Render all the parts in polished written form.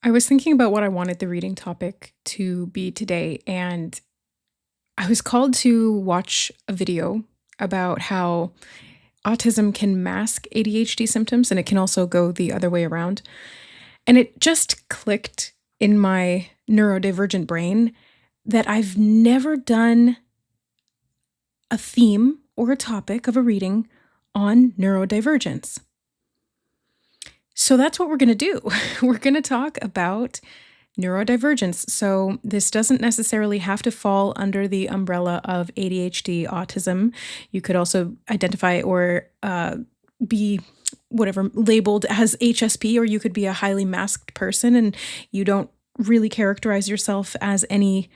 I was thinking about what I wanted the reading topic to be today, and I was called to watch a video about how autism can mask ADHD symptoms and it can also go the other way around. And it just clicked in my neurodivergent brain that I've never done a theme or a topic of a reading on neurodivergence. So that's what we're going to do. We're going to talk about neurodivergence. So this doesn't necessarily have to fall under the umbrella of ADHD, autism. You could also identify or be whatever labeled as HSP, or you could be a highly masked person and you don't really characterize yourself as any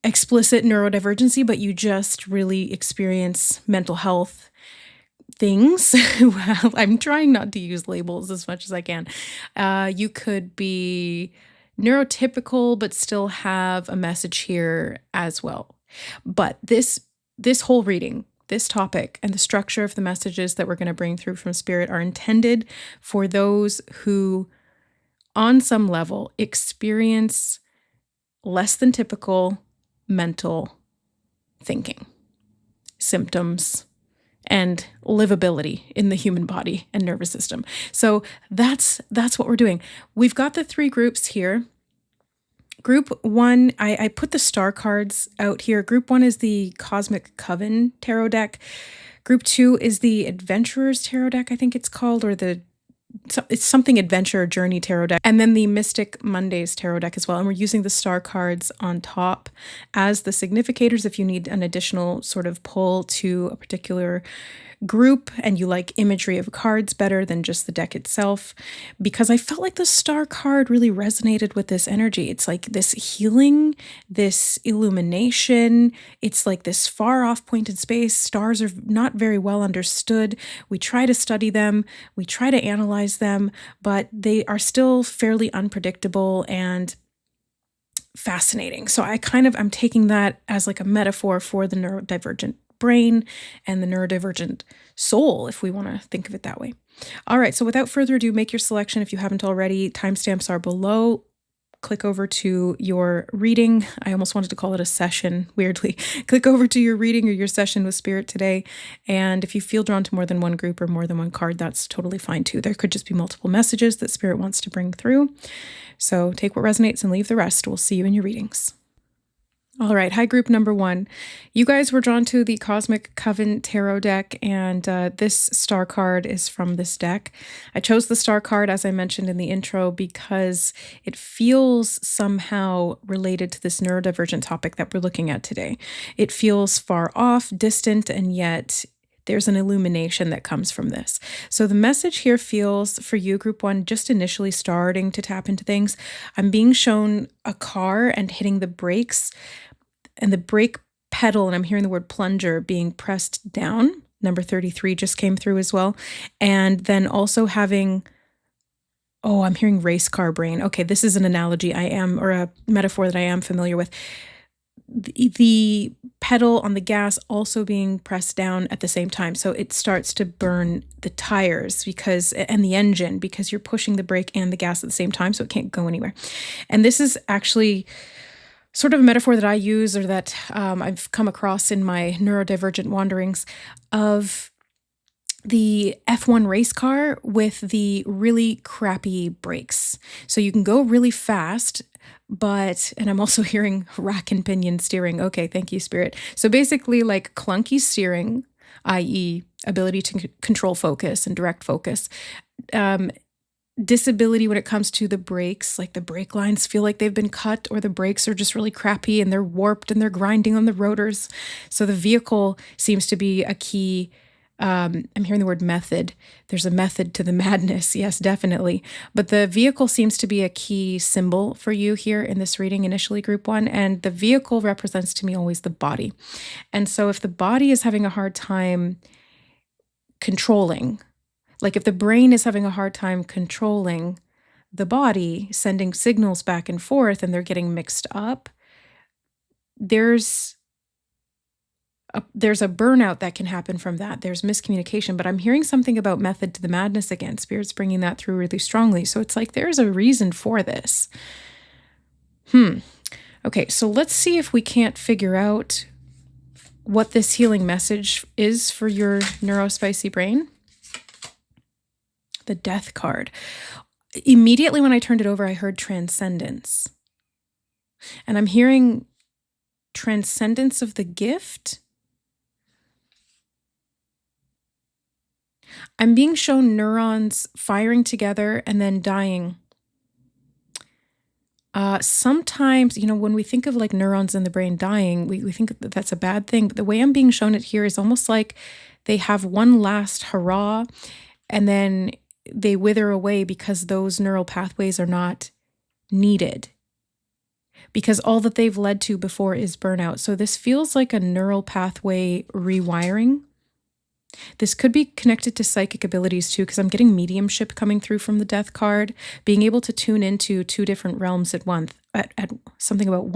explicit neurodivergency, but you just really experience mental health things. Well, I'm trying not to use labels as much as I can. You could be neurotypical, but still have a message here as well. But this whole reading, this topic, and the structure of the messages that we're going to bring through from Spirit are intended for those who, on some level, experience less than typical mental thinking, symptoms, and livability in the human body and nervous system. So that's what we're doing. We've got the three groups here. Group one, I put the star cards out here. Group one is the Cosmic Coven tarot deck. Group two is the Adventurer's tarot deck, I think it's called, or it's something adventure journey tarot deck. And then the Mystic Mondays tarot deck as well. And we're using the star cards on top as the significators if you need an additional sort of pull to a particular group and you like imagery of cards better than just the deck itself, because I felt like the star card really resonated with this energy. It's like this healing, this illumination. It's like this far off point in space. Stars are not very well understood. We try to study them, we try to analyze them, but they are still fairly unpredictable and fascinating. So I'm taking that as like a metaphor for the neurodivergent brain and the neurodivergent soul, if we want to think of it that way. All right, so without further ado, make your selection if you haven't already. Timestamps are below. Click over to your reading. I almost wanted to call it a session, weirdly. Click over to your reading or your session with Spirit today. And if you feel drawn to more than one group or more than one card, that's totally fine too. There could just be multiple messages that Spirit wants to bring through. So take what resonates and leave the rest. We'll see you in your readings. All right, hi group number one. You guys were drawn to the Cosmic Coven tarot deck, and this star card is from this deck. I chose the star card, as I mentioned in the intro, because it feels somehow related to this neurodivergent topic that we're looking at today. It feels far off, distant, and yet there's an illumination that comes from this. So the message here feels for you, group one, just initially starting to tap into things. I'm being shown a car and hitting the brakes and the brake pedal, and I'm hearing the word plunger being pressed down. Number 33 just came through as well. And then also having, I'm hearing race car brain. Okay, this is an analogy or a metaphor that I am familiar with. The pedal on the gas also being pressed down at the same time. So it starts to burn the tires and the engine because you're pushing the brake and the gas at the same time, so it can't go anywhere. And this is actually sort of a metaphor that I use, or that I've come across in my neurodivergent wanderings, of the F1 race car with the really crappy brakes. So you can go really fast, and I'm also hearing rack and pinion steering. Okay, thank you, Spirit. So basically like clunky steering, i.e. ability to control focus and direct focus, disability when it comes to the brakes, like the brake lines feel like they've been cut, or the brakes are just really crappy and they're warped and they're grinding on the rotors. So the vehicle seems to be a key. I'm hearing the word method. There's a method to the madness. Yes, definitely. But the vehicle seems to be a key symbol for you here in this reading, initially group one. And the vehicle represents to me always the body. And so if the body is having a hard time controlling, like if the brain is having a hard time controlling the body, sending signals back and forth, and they're getting mixed up, there's there's a burnout that can happen from that. There's miscommunication, but I'm hearing something about method to the madness again. Spirit's bringing that through really strongly. So it's like there's a reason for this. Okay, so let's see if we can't figure out what this healing message is for your neurospicy brain. The Death card. Immediately when I turned it over, I heard transcendence. And I'm hearing transcendence of the gift. I'm being shown neurons firing together and then dying. Sometimes, when we think of like neurons in the brain dying, we think that that's a bad thing. But the way I'm being shown it here is almost like they have one last hurrah and then they wither away because those neural pathways are not needed. Because all that they've led to before is burnout. So this feels like a neural pathway rewiring. This could be connected to psychic abilities too, because I'm getting mediumship coming through from the Death card, being able to tune into two different realms at once, at something about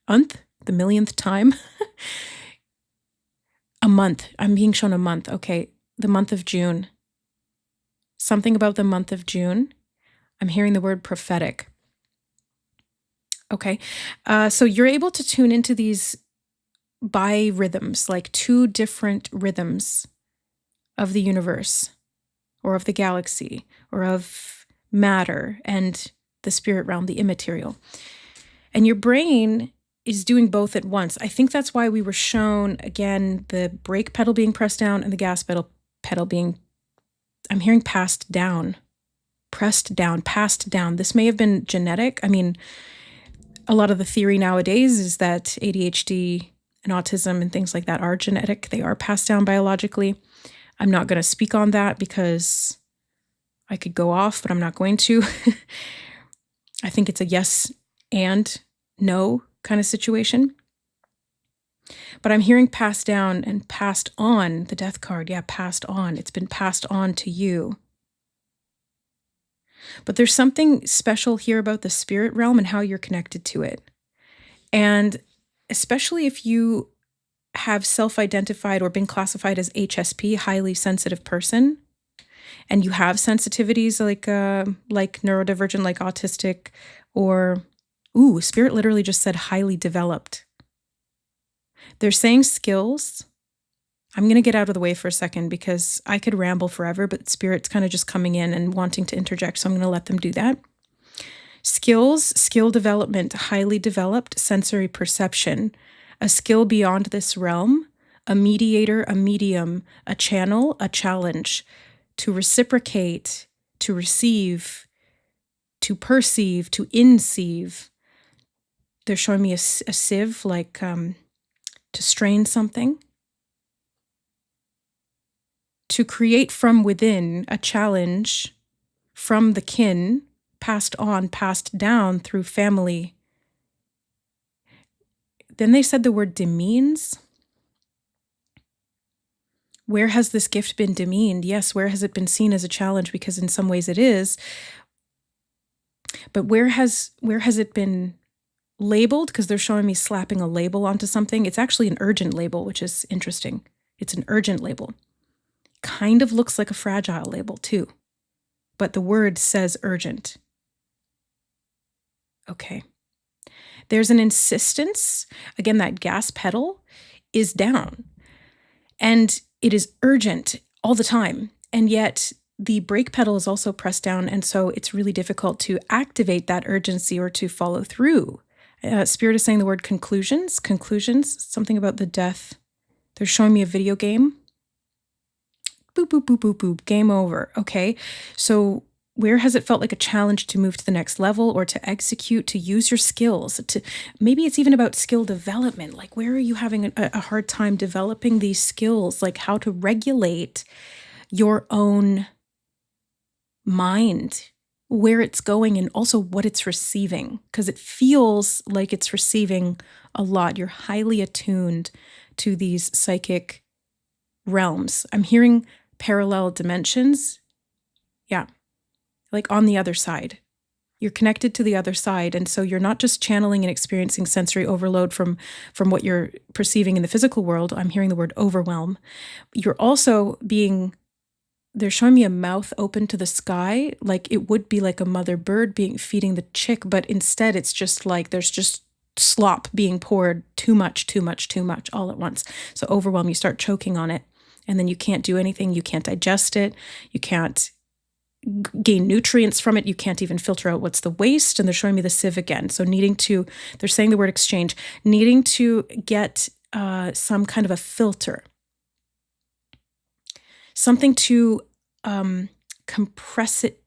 the millionth time. A month. I'm being shown a month. Okay, the month of June. Something about the month of June. I'm hearing the word prophetic. Okay, so you're able to tune into these bi-rhythms, like two different rhythms of the universe or of the galaxy or of matter and the spirit realm, the immaterial. And your brain is doing both at once. I think that's why we were shown, again, the brake pedal being pressed down and the gas pedal being, I'm hearing passed down, pressed down, passed down. This may have been genetic. I mean, a lot of the theory nowadays is that ADHD and autism and things like that are genetic. They are passed down biologically. I'm not going to speak on that because I could go off, but I'm not going to. I think it's a yes and no kind of situation. But I'm hearing passed down and passed on, the Death card. Yeah, passed on. It's been passed on to you. But there's something special here about the spirit realm and how you're connected to it. And especially if you have self-identified or been classified as HSP, highly sensitive person, and you have sensitivities like neurodivergent, like autistic, or, Spirit literally just said highly developed. They're saying skills. I'm going to get out of the way for a second because I could ramble forever, but Spirit's kind of just coming in and wanting to interject, so I'm going to let them do that. Skills, skill development, highly developed sensory perception, a skill beyond this realm, a mediator, a medium, a channel, a challenge, to reciprocate, to receive, to perceive, to inceive. They're showing me a sieve, like to strain something. To create from within a challenge from the kin, passed on, passed down through family. Then they said the word demeans. Where has this gift been demeaned? Yes, where has it been seen as a challenge? Because in some ways it is. But where has it been labeled? Because they're showing me slapping a label onto something. It's actually an urgent label, which is interesting. It's an urgent label. Kind of looks like a fragile label too. But the word says urgent. Okay. There's an insistence. Again, that gas pedal is down. And it is urgent all the time. And yet the brake pedal is also pressed down. And so it's really difficult to activate that urgency or to follow through. Spirit is saying the word conclusions, something about the death. They're showing me a video game. Boop, boop, boop, boop, boop, game over. Okay, so where has it felt like a challenge to move to the next level or to execute, to use your skills? Maybe it's even about skill development. Like, where are you having a hard time developing these skills? Like how to regulate your own mind, where it's going, and also what it's receiving. Because it feels like it's receiving a lot. You're highly attuned to these psychic realms. I'm hearing parallel dimensions. Yeah. Like on the other side. You're connected to the other side. And so you're not just channeling and experiencing sensory overload from what you're perceiving in the physical world. I'm hearing the word overwhelm. You're also they're showing me a mouth open to the sky, like it would be like a mother bird feeding the chick, but instead it's just like there's just slop being poured, too much, all at once. So overwhelm, you start choking on it, and then you can't do anything. You can't digest it. You can't gain nutrients from it. You can't even filter out what's the waste. And they're showing me the sieve again. So they're saying the word exchange, needing to get some kind of a filter, something to compress it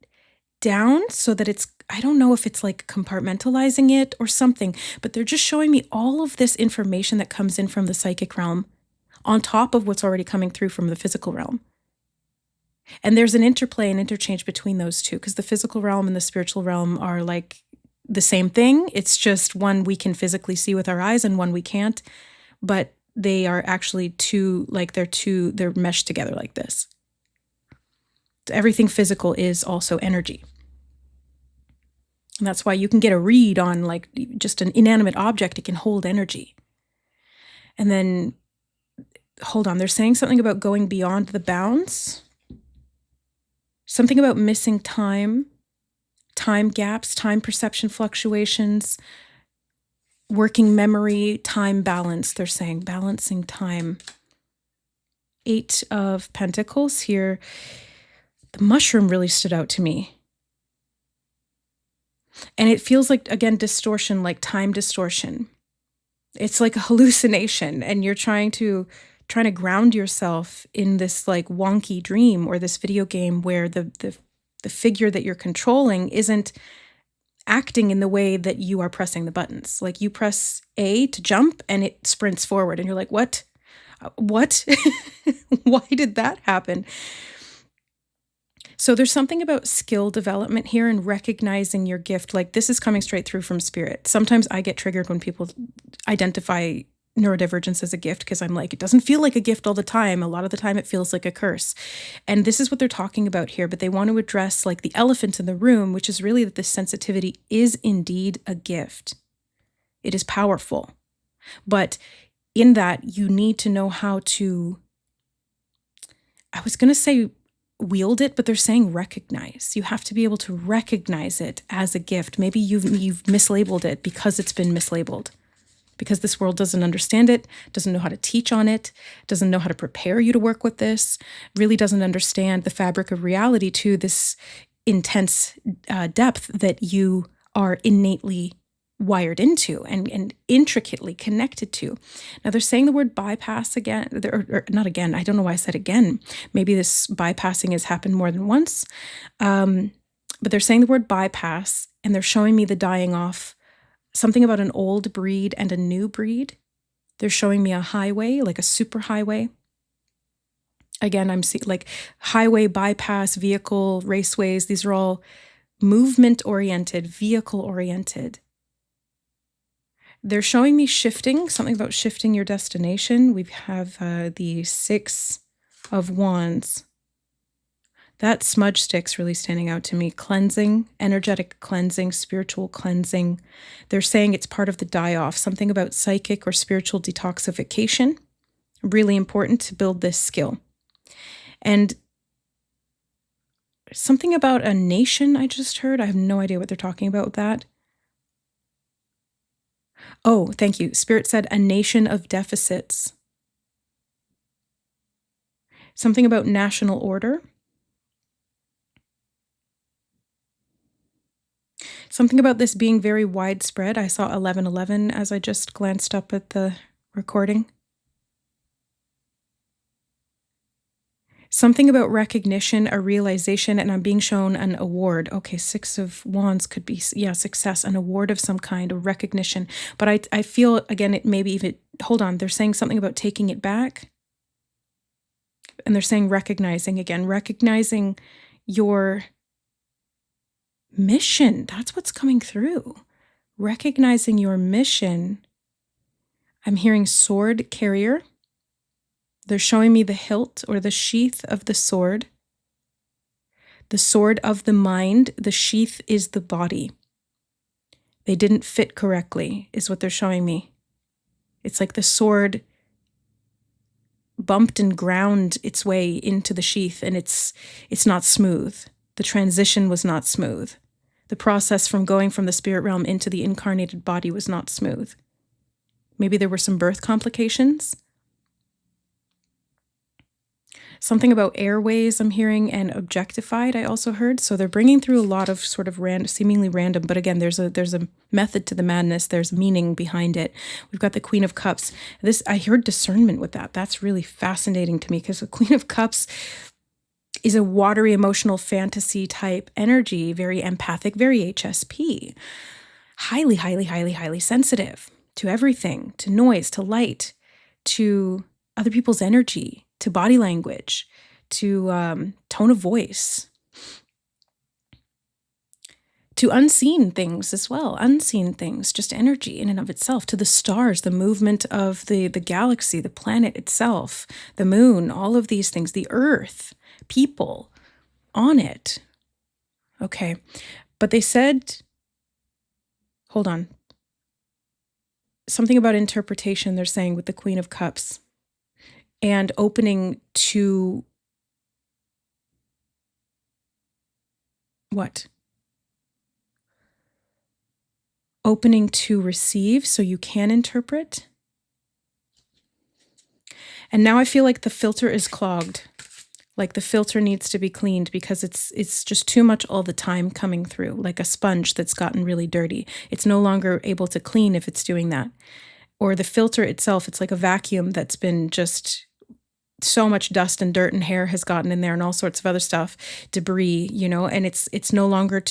down so that I don't know if it's like compartmentalizing it or something, but they're just showing me all of this information that comes in from the psychic realm on top of what's already coming through from the physical realm. And there's an interplay and interchange between those two, because the physical realm and the spiritual realm are like the same thing. It's just one we can physically see with our eyes and one we can't, but they are actually they're meshed together like this. Everything physical is also energy. And that's why you can get a read on like just an inanimate object. It can hold energy. And then, hold on, they're saying something about going beyond the bounds. Something about missing time gaps, time perception fluctuations, working memory, time balance. They're saying balancing time. 8 of Pentacles here. The mushroom really stood out to me. And it feels like, again, distortion, like time distortion. It's like a hallucination, and you're trying to ground yourself in this like wonky dream or this video game where the figure that you're controlling isn't acting in the way that you are pressing the buttons. Like you press A to jump and it sprints forward and you're like, what? What? Why did that happen? So there's something about skill development here and recognizing your gift. Like this is coming straight through from spirit. Sometimes I get triggered when people identify neurodivergence as a gift, because I'm like, it doesn't feel like a gift all the time. A lot of the time it feels like a curse. And this is what they're talking about here, but they want to address like the elephant in the room, which is really that this sensitivity is indeed a gift. It is powerful. But in that, you need to know how to, I was going to say wield it, but they're saying recognize. You have to be able to recognize it as a gift. Maybe you've mislabeled it because it's been mislabeled. Because this world doesn't understand it, doesn't know how to teach on it, doesn't know how to prepare you to work with this, really doesn't understand the fabric of reality to this intense depth that you are innately wired into and intricately connected to. Now they're saying the word bypass again, or not again, I don't know why I said again. Maybe this bypassing has happened more than once. But they're saying the word bypass, and they're showing me the dying off. Something about an old breed and a new breed. They're showing me a highway, like a super highway. Again, I'm seeing like highway, bypass, vehicle, raceways. These are all movement-oriented, vehicle-oriented. They're showing me shifting, something about shifting your destination. We have the 6 of Wands. That smudge stick's really standing out to me. Cleansing, energetic cleansing, spiritual cleansing. They're saying it's part of the die-off. Something about psychic or spiritual detoxification. Really important to build this skill. And something about a nation I just heard. I have no idea what they're talking about with that. Oh, thank you. Spirit said a nation of deficits. Something about national order. Something about this being very widespread. I saw 1111 as I just glanced up at the recording. Something about recognition, a realization, and I'm being shown an award. Okay, 6 of Wands could be, success, an award of some kind, a recognition. But I feel, again, it maybe even, hold on, they're saying something about taking it back. And they're saying recognizing again, recognizing your mission. That's what's coming through. Recognizing your mission. I'm hearing sword carrier. They're showing me the hilt or the sheath of the sword of the mind. The sheath is the body. They didn't fit correctly, is what they're showing me. It's like the sword bumped and ground its way into the sheath, and it's not smooth. The transition was not smooth. The process from going from the spirit realm into the incarnated body was not smooth. Maybe there were some birth complications. Something about airways I'm hearing, and objectified I also heard. So they're bringing through a lot of sort of seemingly random, but again, there's a method to the madness. There's meaning behind it. We've got the Queen of Cups. I heard discernment with that. That's really fascinating to me, because the Queen of Cups is a watery, emotional, fantasy type energy, very empathic, very HSP, highly, highly, highly, highly sensitive to everything, to noise, to light, to other people's energy, to body language, to tone of voice, to unseen things as well, unseen things, just energy in and of itself, to the stars, the movement of the galaxy, the planet itself, the moon, all of these things, the earth, people on it. Okay, but they said, hold on, something about interpretation they're saying with the Queen of Cups and opening to what? Opening to receive so you can interpret. And now I feel like the filter is clogged. Like the filter needs to be cleaned, because it's just too much all the time coming through, like a sponge that's gotten really dirty. It's no longer able to clean if it's doing that. Or the filter itself, it's like a vacuum that's been just so much dust and dirt and hair has gotten in there and all sorts of other stuff, debris, and it's no longer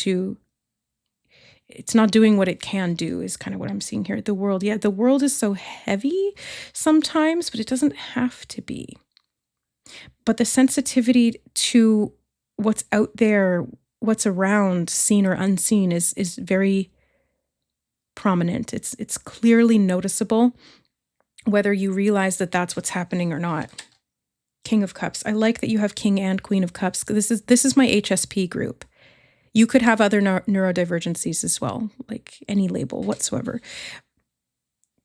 it's not doing what it can do, is kind of what I'm seeing here. The world, the world is so heavy sometimes, but it doesn't have to be. But the sensitivity to what's out there, what's around, seen or unseen, is very prominent. It's clearly noticeable, whether you realize that that's what's happening or not. King of Cups. I like that you have King and Queen of Cups. This is my HSP group. You could have other neurodivergencies as well, like any label whatsoever.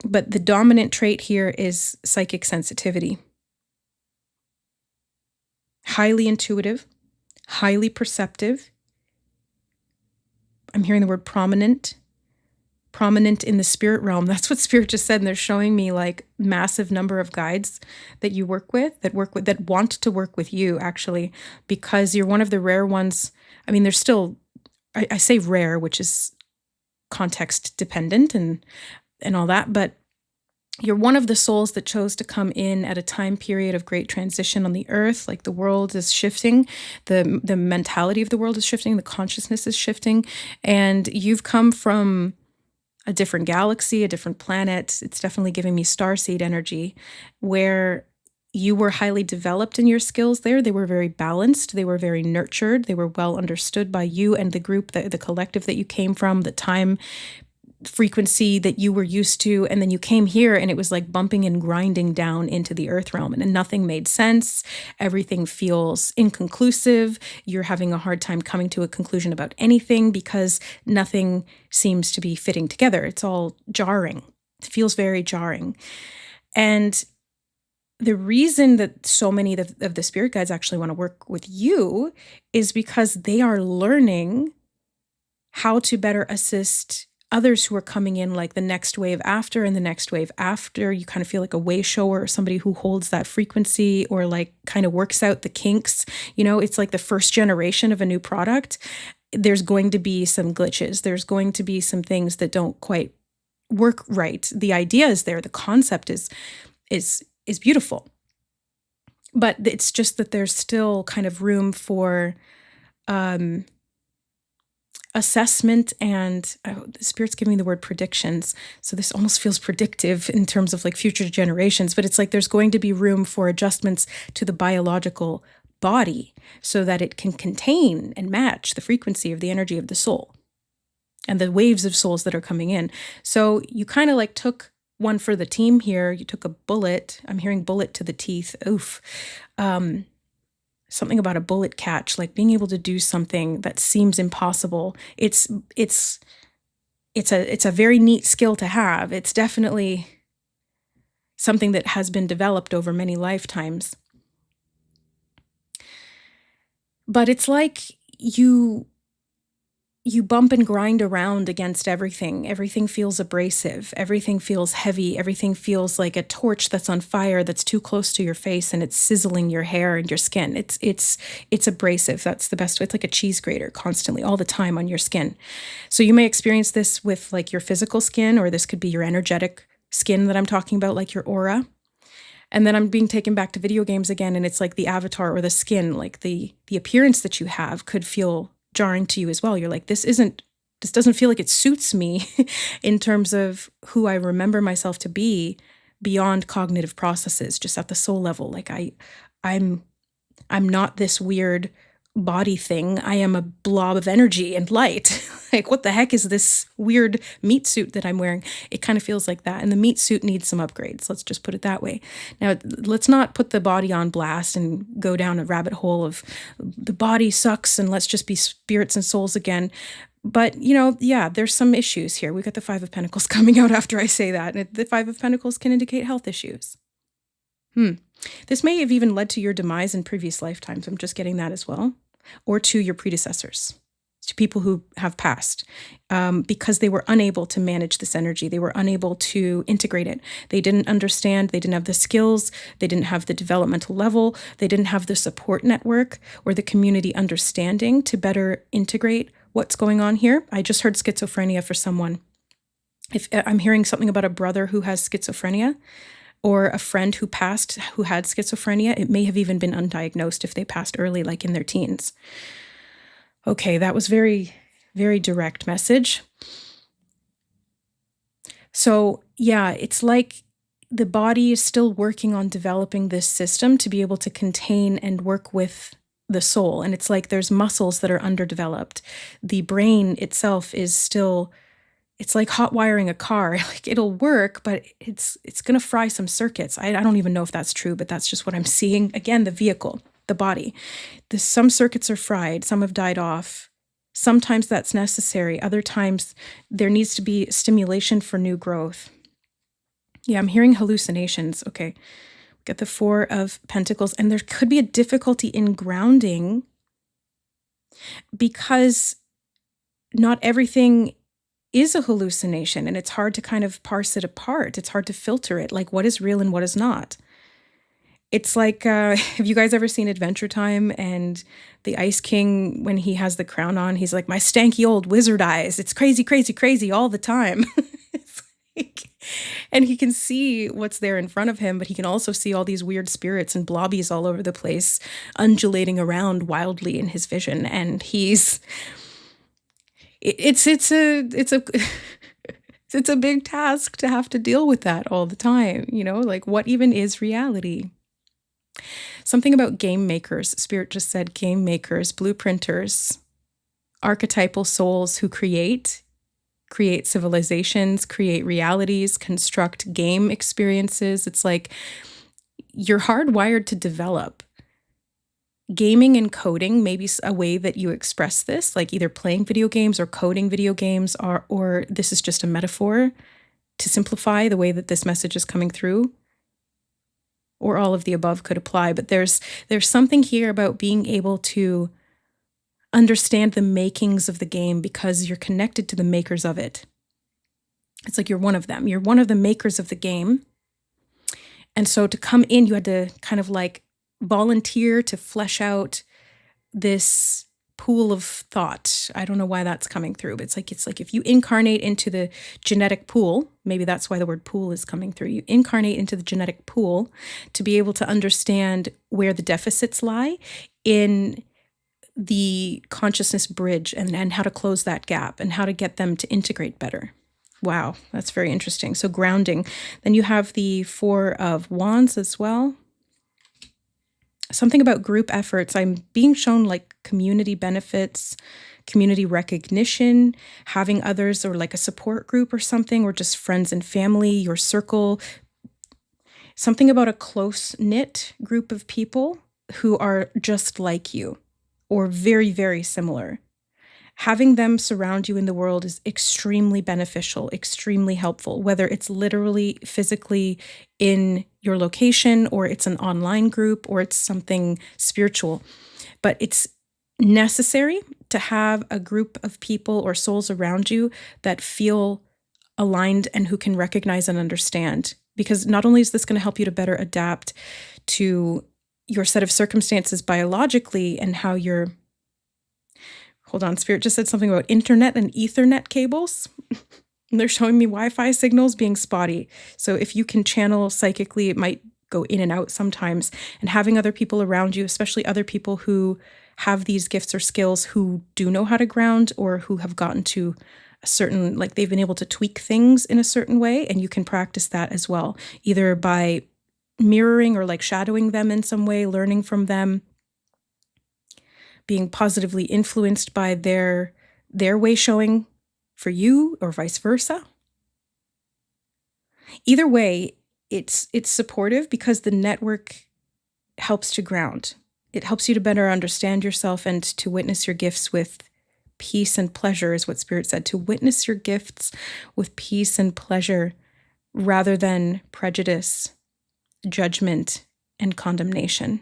But the dominant trait here is psychic sensitivity. Highly intuitive, highly perceptive. I'm hearing the word prominent in the spirit realm. That's what Spirit just said. And they're showing me like massive number of guides that you work with, that want to work with you, actually, because you're one of the rare ones. I mean, there's still, I say rare, which is context dependent and all that, but you're one of the souls that chose to come in at a time period of great transition on the earth. Like the world is shifting, the mentality of the world is shifting, the consciousness is shifting, and you've come from a different galaxy, a different planet. It's definitely giving me starseed energy, where you were highly developed in your skills there. They were very balanced. They were very nurtured. They were well understood by you and the group, the collective that you came from, the time frequency that you were used to. And then you came here and it was like bumping and grinding down into the earth realm, and nothing made sense. Everything feels inconclusive. You're having a hard time coming to a conclusion about anything because nothing seems to be fitting together. It's all jarring. It feels very jarring. And the reason that so many of the spirit guides actually want to work with you is because they are learning how to better assist others who are coming in, like the next wave after and the next wave after. You kind of feel like a way shower, or somebody who holds that frequency, or like kind of works out the kinks. It's like the first generation of a new product. There's going to be some glitches. There's going to be some things that don't quite work right. The idea is there. The concept is beautiful. But it's just that there's still kind of room for assessment, and the Spirit's giving me the word predictions. So this almost feels predictive in terms of like future generations, but it's like there's going to be room for adjustments to the biological body so that it can contain and match the frequency of the energy of the soul and the waves of souls that are coming in. So you kind of like took one for the team here. You took a bullet. I'm hearing bullet to the teeth. Oof. Something about a bullet catch, like being able to do something that seems impossible. It's it's a very neat skill to have. It's definitely something that has been developed over many lifetimes. But it's like you bump and grind around against everything. Everything feels abrasive. Everything feels heavy. Everything feels like a torch that's on fire that's too close to your face and it's sizzling your hair and your skin. It's abrasive. That's the best way. It's like a cheese grater constantly, all the time on your skin. So you may experience this with like your physical skin, or this could be your energetic skin that I'm talking about, like your aura. And then I'm being taken back to video games again, and it's like the avatar or the skin, like the appearance that you have could feel jarring to you as well. You're like, this doesn't feel like it suits me in terms of who I remember myself to be beyond cognitive processes, just at the soul level. Like I'm not this weird body thing. I am a blob of energy and light. Like, what the heck is this weird meat suit that I'm wearing? It kind of feels like that. And the meat suit needs some upgrades. Let's just put it that way. Now, let's not put the body on blast and go down a rabbit hole of the body sucks and let's just be spirits and souls again. But, yeah, there's some issues here. We got the Five of Pentacles coming out after I say that. And the Five of Pentacles can indicate health issues. This may have even led to your demise in previous lifetimes. I'm just getting that as well. Or to your predecessors, to people who have passed, because they were unable to manage this energy. They were unable to integrate it. They didn't understand. They didn't have the skills. They didn't have the developmental level. They didn't have the support network or the community understanding to better integrate what's going on here. I just heard schizophrenia for someone. If I'm hearing something about a brother who has schizophrenia, or a friend who passed who had schizophrenia, it may have even been undiagnosed if they passed early, like in their teens. Okay, that was very, very direct message. So yeah, it's like the body is still working on developing this system to be able to contain and work with the soul. And it's like there's muscles that are underdeveloped. The brain itself is still... It's like hot wiring a car. Like, it'll work, but it's going to fry some circuits. I don't even know if that's true, but that's just what I'm seeing. Again, the vehicle, the body. Some circuits are fried. Some have died off. Sometimes that's necessary. Other times there needs to be stimulation for new growth. Yeah, I'm hearing hallucinations. Okay. We got the Four of Pentacles, and there could be a difficulty in grounding because not everything is a hallucination, and it's hard to kind of parse it apart. It's hard to filter it, like what is real and what is not. It's like, have you guys ever seen Adventure Time and the Ice King, when he has the crown on, he's like, my stanky old wizard eyes. It's crazy, crazy, crazy all the time. It's like, and he can see what's there in front of him, but he can also see all these weird spirits and blobbies all over the place, undulating around wildly in his vision. And it's a it's a big task to have to deal with that all the time, like what even is reality? Something about game makers. Spirit just said game makers, blueprinters, archetypal souls who create civilizations, create realities, construct game experiences. It's like you're hardwired to develop. Gaming and coding may be a way that you express this, like either playing video games or coding video games, or this is just a metaphor to simplify the way that this message is coming through, or all of the above could apply. But there's something here about being able to understand the makings of the game because you're connected to the makers of it. It's like you're one of them. You're one of the makers of the game. And so to come in, you had to kind of like volunteer to flesh out this pool of thought. I don't know why that's coming through, but it's like if you incarnate into the genetic pool, maybe that's why the word pool is coming through. You incarnate into the genetic pool to be able to understand where the deficits lie in the consciousness bridge, and how to close that gap and how to get them to integrate better. Wow, that's very interesting. So grounding. Then you have the Four of Wands as well. Something about group efforts. I'm being shown like community benefits, community recognition, having others, or like a support group or something, or just friends and family, your circle. Something about a close-knit group of people who are just like you or very, very similar. Having them surround you in the world is extremely beneficial, extremely helpful, whether it's literally physically in your location or it's an online group or it's something spiritual. But it's necessary to have a group of people or souls around you that feel aligned and who can recognize and understand. Because not only is this going to help you to better adapt to your set of circumstances biologically and how you're, hold on, Spirit just said something about internet and Ethernet cables. They're showing me Wi-Fi signals being spotty. So if you can channel psychically, it might go in and out sometimes. And having other people around you, especially other people who have these gifts or skills who do know how to ground or who have gotten to a certain, like they've been able to tweak things in a certain way, and you can practice that as well, either by mirroring or like shadowing them in some way, learning from them, being positively influenced by their way showing for you or vice versa. Either way, it's supportive because the network helps to ground. It helps you to better understand yourself and to witness your gifts with peace and pleasure, is what Spirit said, to witness your gifts with peace and pleasure rather than prejudice, judgment, and condemnation.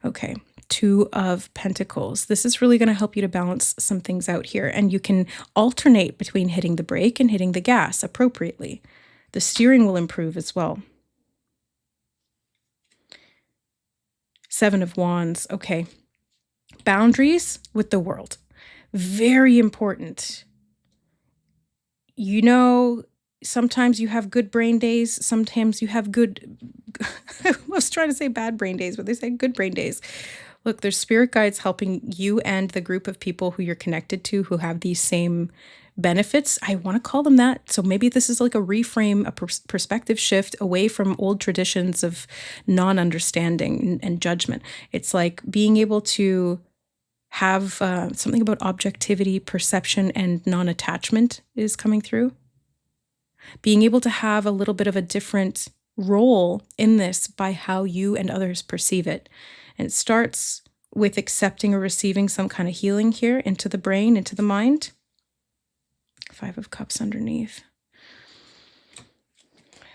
Okay, 2 of Pentacles. This is really going to help you to balance some things out here, and you can alternate between hitting the brake and hitting the gas appropriately. The steering will improve as well. 7 of Wands. Okay, boundaries with the world. Very important. You know, sometimes you have good brain days. Sometimes you have good, I was trying to say bad brain days, but they say good brain days. Look, there's spirit guides helping you and the group of people who you're connected to who have these same benefits. I want to call them that. So maybe this is like a reframe, a perspective shift away from old traditions of non-understanding and judgment. It's like being able to have something about objectivity, perception, and non-attachment is coming through. Being able to have a little bit of a different role in this by how you and others perceive it. And it starts with accepting or receiving some kind of healing here into the brain, into the mind. 5 of Cups underneath.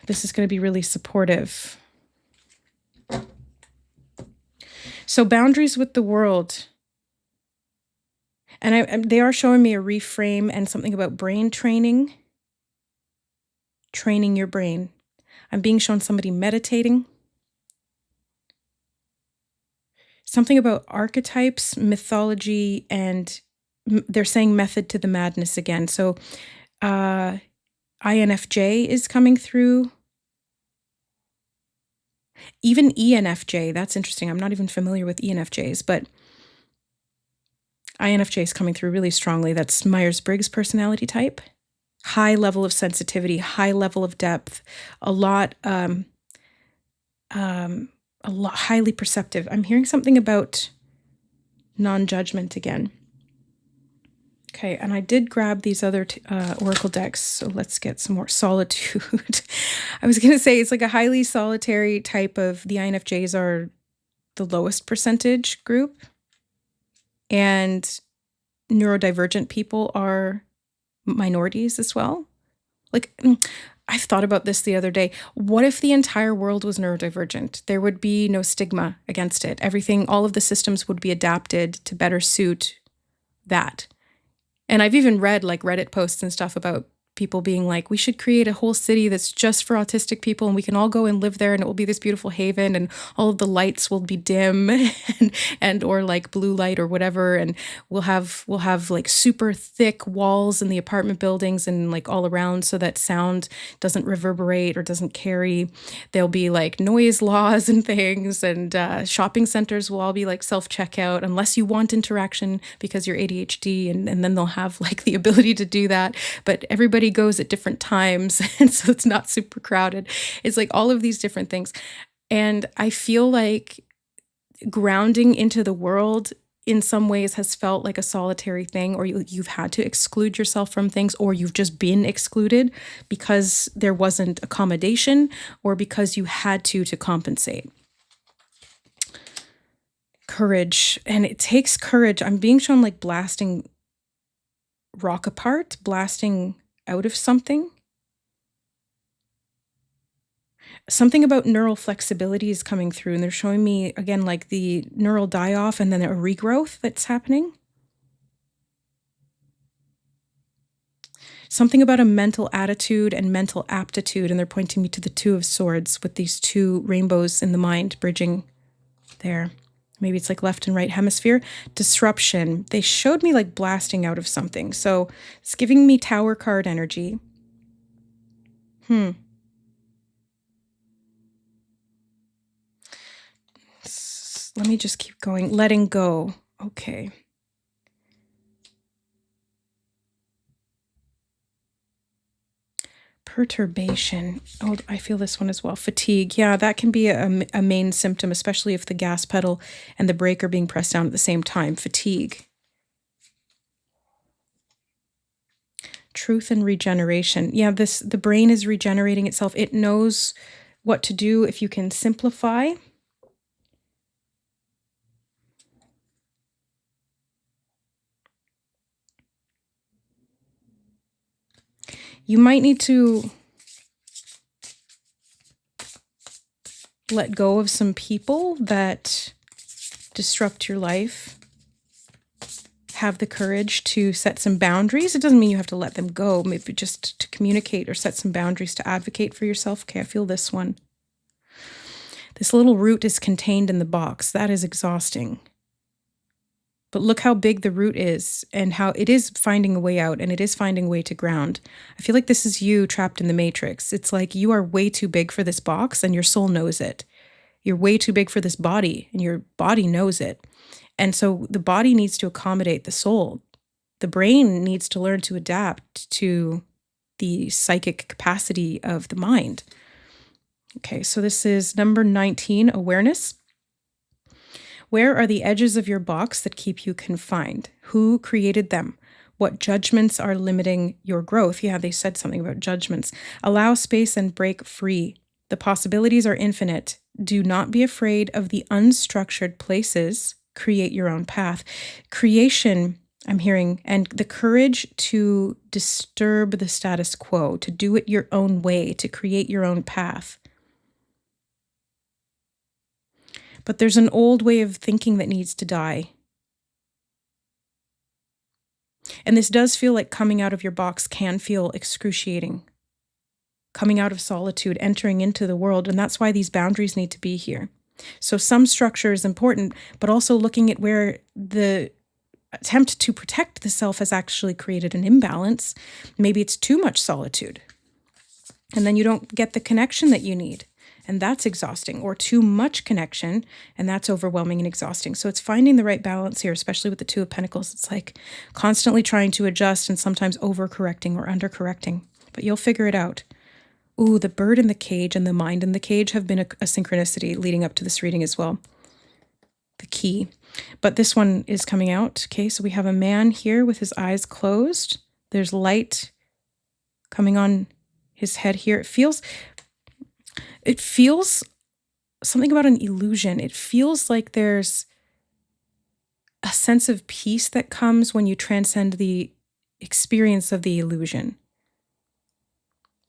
This is going to be really supportive. So boundaries with the world. And they are showing me a reframe and something about brain training. Training your brain. I'm being shown somebody meditating. Something about archetypes, mythology, and they're saying method to the madness again. So INFJ is coming through. Even ENFJ, that's interesting. I'm not even familiar with ENFJs, but INFJ is coming through really strongly. That's Myers-Briggs personality type. High level of sensitivity, high level of depth, a lot highly perceptive. I'm hearing something about non-judgment again. Okay, and I did grab these other oracle decks, so let's get some more solitude. I was going to say it's like a highly solitary type of, the INFJs are the lowest percentage group, and neurodivergent people are minorities as well. Like, I've thought about this the other day. What if the entire world was neurodivergent? There would be no stigma against it. Everything, all of the systems would be adapted to better suit that. And I've even read like Reddit posts and stuff about people being like, we should create a whole city that's just for autistic people and we can all go and live there and it will be this beautiful haven and all of the lights will be dim and or like blue light or whatever, and we'll have like super thick walls in the apartment buildings and like all around so that sound doesn't reverberate or doesn't carry. There'll be like noise laws and things, and shopping centers will all be like self-checkout unless you want interaction because you're ADHD, and then they'll have like the ability to do that, but everybody goes at different times and so it's not super crowded. It's like all of these different things. And I feel like grounding into the world in some ways has felt like a solitary thing, or you've had to exclude yourself from things, or you've just been excluded because there wasn't accommodation or because you had to compensate. Courage. And it takes courage. I'm being shown like blasting rock apart, blasting out of something. Something about neural flexibility is coming through, and they're showing me, again, like the neural die-off and then a regrowth that's happening. Something about a mental attitude and mental aptitude, and they're pointing me to the Two of Swords with these two rainbows in the mind bridging there. Maybe it's like left and right hemisphere. Disruption. They showed me like blasting out of something. So it's giving me Tower card energy. Let me just keep going. Letting go. Okay. Perturbation. Oh, I feel this one as well. Fatigue. Yeah, that can be a main symptom, especially if the gas pedal and the brake are being pressed down at the same time. Fatigue. Truth and regeneration. Yeah, the brain is regenerating itself. It knows what to do if you can simplify. You might need to let go of some people that disrupt your life. Have the courage to set some boundaries. It doesn't mean you have to let them go, maybe just to communicate or set some boundaries to advocate for yourself. Okay, I feel this one. This little root is contained in the box. That is exhausting. But look how big the root is and how it is finding a way out, and it is finding a way to ground. I feel like this is you trapped in the matrix. It's like you are way too big for this box and your soul knows it. You're way too big for this body and your body knows it. And so the body needs to accommodate the soul. The brain needs to learn to adapt to the psychic capacity of the mind. Okay, so this is number 19, awareness. Where are the edges of your box that keep you confined? Who created them? What judgments are limiting your growth? Yeah, they said something about judgments. Allow space and break free. The possibilities are infinite. Do not be afraid of the unstructured places. Create your own path. Creation, I'm hearing, and the courage to disturb the status quo, to do it your own way, to create your own path. But there's an old way of thinking that needs to die. And this does feel like coming out of your box can feel excruciating. Coming out of solitude, entering into the world, and that's why these boundaries need to be here. So some structure is important, but also looking at where the attempt to protect the self has actually created an imbalance. Maybe it's too much solitude, and then you don't get the connection that you need. And that's exhausting, or too much connection, and that's overwhelming and exhausting. So it's finding the right balance here, especially with the Two of Pentacles. It's like constantly trying to adjust and sometimes overcorrecting or undercorrecting, but you'll figure it out. Ooh, the bird in the cage and the mind in the cage have been a synchronicity leading up to this reading as well. The key. But this one is coming out. Okay, so we have a man here with his eyes closed. There's light coming on his head here. It feels something about an illusion. It feels like there's a sense of peace that comes when you transcend the experience of the illusion.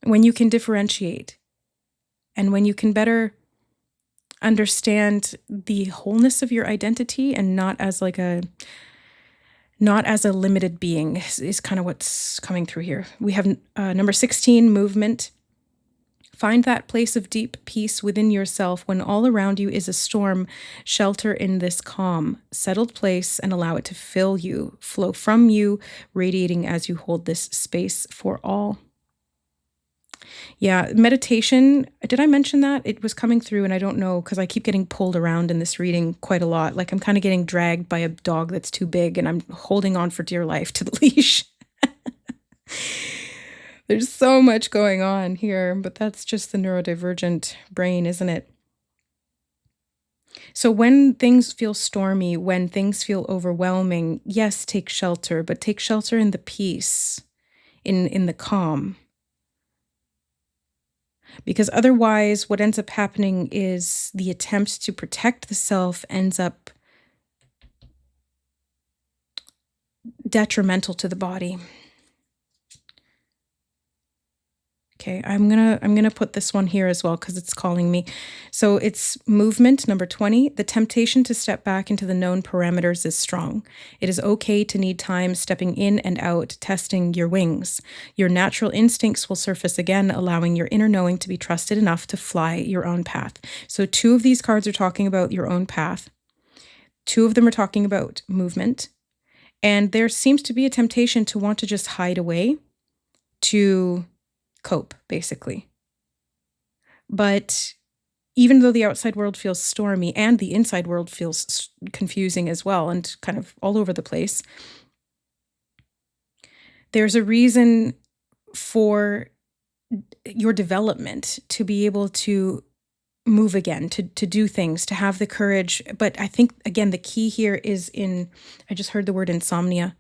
When you can differentiate and when you can better understand the wholeness of your identity and not as a limited being is kind of what's coming through here. We have number 16, movement. Find that place of deep peace within yourself when all around you is a storm. Shelter in this calm, settled place and allow it to fill you, flow from you, radiating as you hold this space for all. Yeah, meditation. Did I mention that? It was coming through and I don't know because I keep getting pulled around in this reading quite a lot. Like I'm kind of getting dragged by a dog that's too big and I'm holding on for dear life to the leash. There's so much going on here, but that's just the neurodivergent brain, isn't it? So when things feel stormy, when things feel overwhelming, yes, take shelter, but take shelter in the peace, in the calm. Because otherwise, what ends up happening is the attempt to protect the self ends up detrimental to the body. Okay, I'm gonna put this one here as well because it's calling me. So it's movement number 20. The temptation to step back into the known parameters is strong. It is okay to need time stepping in and out, testing your wings. Your natural instincts will surface again, allowing your inner knowing to be trusted enough to fly your own path. So two of these cards are talking about your own path. Two of them are talking about movement. And there seems to be a temptation to want to just hide away, to cope, basically. But even though the outside world feels stormy and the inside world feels confusing as well and kind of all over the place, there's a reason for your development to be able to move again, to do things, to have the courage. But I think, again, the key here is I just heard the word insomnia.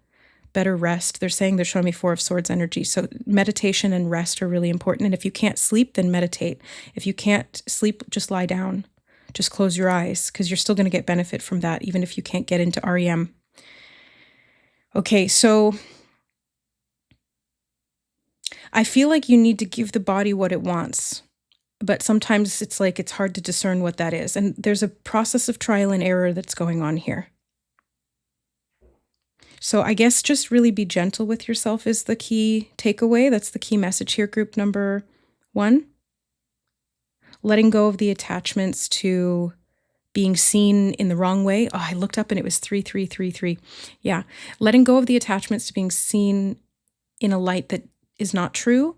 Better rest. They're saying they're showing me Four of Swords energy. So meditation and rest are really important. And if you can't sleep, then meditate. If you can't sleep, just lie down. Just close your eyes because you're still going to get benefit from that, even if you can't get into REM. Okay, so I feel like you need to give the body what it wants. But sometimes it's like it's hard to discern what that is. And there's a process of trial and error that's going on here. So I guess just really be gentle with yourself is the key takeaway. That's the key message here, group number 1. Letting go of the attachments to being seen in the wrong way. Oh, I looked up and it was 3333. Yeah. Letting go of the attachments to being seen in a light that is not true,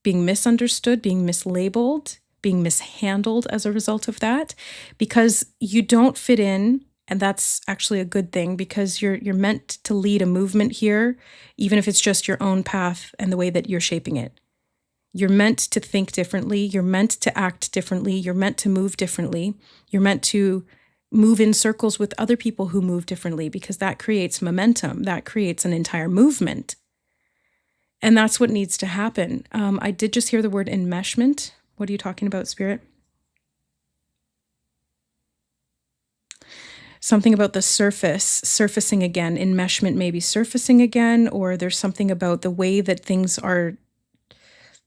being misunderstood, being mislabeled, being mishandled as a result of that, because you don't fit in. And that's actually a good thing because you're meant to lead a movement here, even if it's just your own path and the way that you're shaping it. You're meant to think differently. You're meant to act differently. You're meant to move differently. You're meant to move in circles with other people who move differently because that creates momentum. That creates an entire movement. And that's what needs to happen. I did just hear the word enmeshment. What are you talking about, Spirit? Something about the surfacing again, enmeshment maybe surfacing again, or there's something about the way that things are,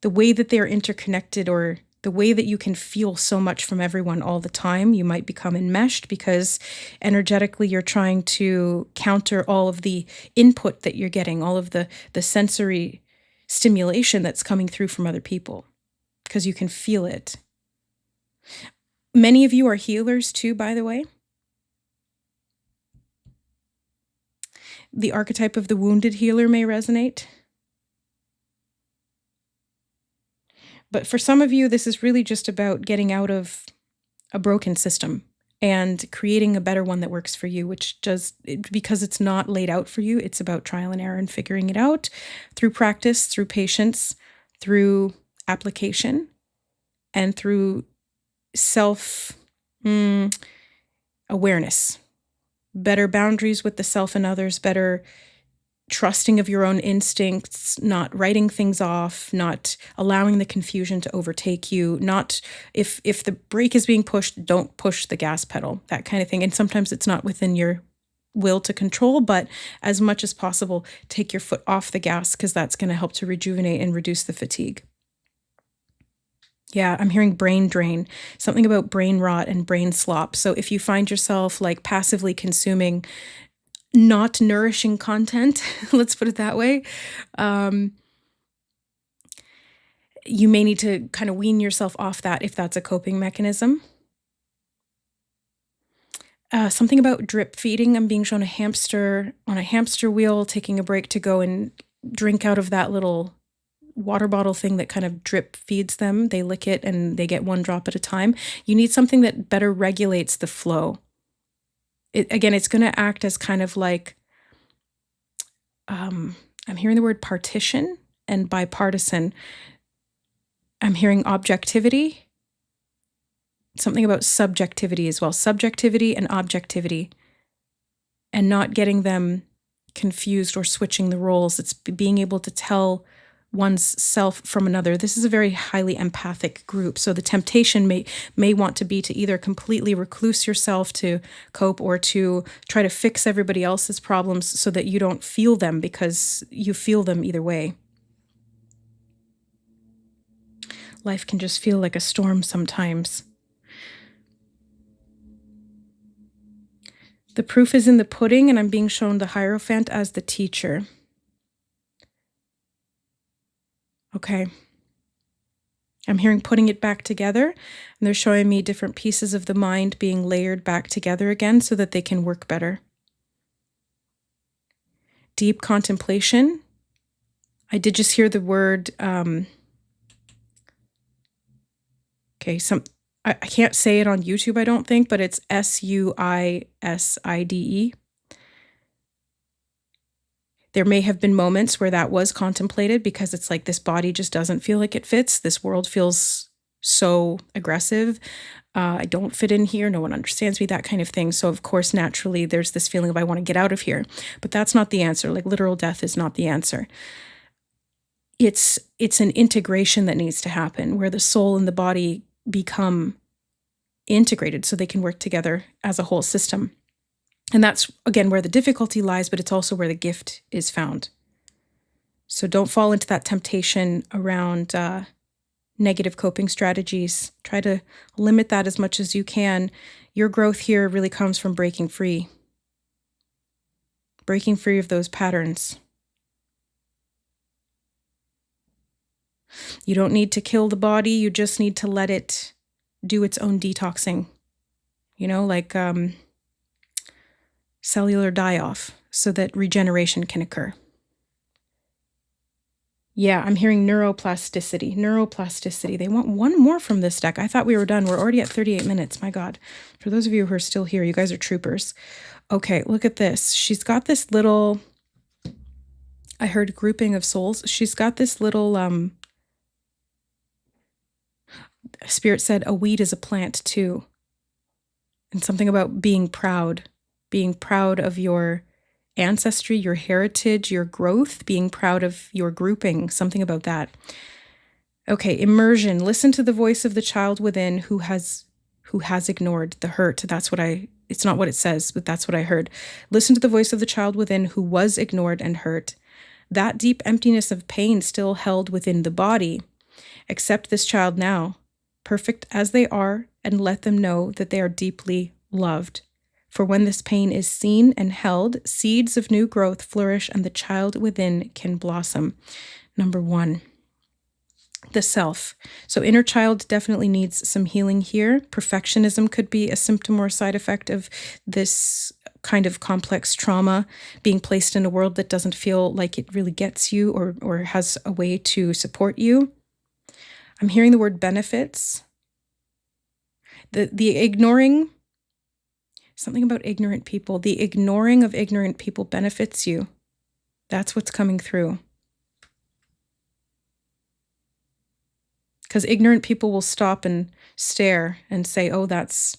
the way that they're interconnected, or the way that you can feel so much from everyone all the time. You might become enmeshed because energetically you're trying to counter all of the input that you're getting, all of the sensory stimulation that's coming through from other people, because you can feel it. Many of you are healers too, by the way. The archetype of the wounded healer may resonate. But for some of you, this is really just about getting out of a broken system and creating a better one that works for you, which does, because it's not laid out for you, it's about trial and error and figuring it out through practice, through patience, through application, and through self-awareness. Better boundaries with the self and others, better trusting of your own instincts, not writing things off, not allowing the confusion to overtake you, not if the brake is being pushed, don't push the gas pedal, that kind of thing. And sometimes it's not within your will to control, but as much as possible, take your foot off the gas because that's going to help to rejuvenate and reduce the fatigue. Yeah, I'm hearing brain drain, something about brain rot and brain slop. So if you find yourself like passively consuming not nourishing content, let's put it that way, you may need to kind of wean yourself off that if that's a coping mechanism. Something about drip feeding. I'm being shown a hamster on a hamster wheel, taking a break to go and drink out of that little water bottle thing that kind of drip feeds them. They lick it and they get one drop at a time. You need something that better regulates the flow. It's going to act as kind of like, I'm hearing the word partition and bipartisan. I'm hearing objectivity, something about subjectivity as well, subjectivity and objectivity, and not getting them confused or switching the roles. It's being able to tell one's self from another. This is a very highly empathic group. So the temptation may want to be to either completely recluse yourself to cope or to try to fix everybody else's problems so that you don't feel them because you feel them either way. Life can just feel like a storm sometimes. The proof is in the pudding, and I'm being shown the Hierophant as the teacher. Okay. I'm hearing putting it back together, and they're showing me different pieces of the mind being layered back together again so that they can work better. Deep contemplation. I did just hear the word, I can't say it on YouTube, I don't think, but it's SUISIDE. There may have been moments where that was contemplated because it's like this body just doesn't feel like it fits. This world feels so aggressive. I don't fit in here. No one understands me, that kind of thing. So of course, naturally, there's this feeling of I want to get out of here. But that's not the answer. Like literal death is not the answer. It's an integration that needs to happen where the soul and the body become integrated so they can work together as a whole system. And that's, again, where the difficulty lies, but it's also where the gift is found. So don't fall into that temptation around negative coping strategies. Try to limit that as much as you can. Your growth here really comes from breaking free of those patterns. You don't need to kill the body. You just need to let it do its own detoxing, like cellular die-off so that regeneration can occur. Yeah, I'm hearing neuroplasticity. They want one more from this deck. I thought we were done. We're already at 38 minutes. My God. For those of you who are still here, you guys are troopers. Okay, look at this. She's got this little, I heard grouping of souls. She's got this little, Spirit said a weed is a plant too. And something about being proud of your ancestry, your heritage, your growth, being proud of your grouping, something about that. Okay, immersion. Listen to the voice of the child within who has ignored the hurt. It's not what it says, but that's what I heard. Listen to the voice of the child within who was ignored and hurt. That deep emptiness of pain still held within the body. Accept this child now, perfect as they are, and let them know that they are deeply loved. For when this pain is seen and held, seeds of new growth flourish and the child within can blossom. Number 1, the self. So inner child definitely needs some healing here. Perfectionism could be a symptom or a side effect of this kind of complex trauma, being placed in a world that doesn't feel like it really gets you or has a way to support you. I'm hearing the word benefits. The ignoring, something about ignorant people. The ignoring of ignorant people benefits you. That's what's coming through. Because ignorant people will stop and stare and say, oh, that's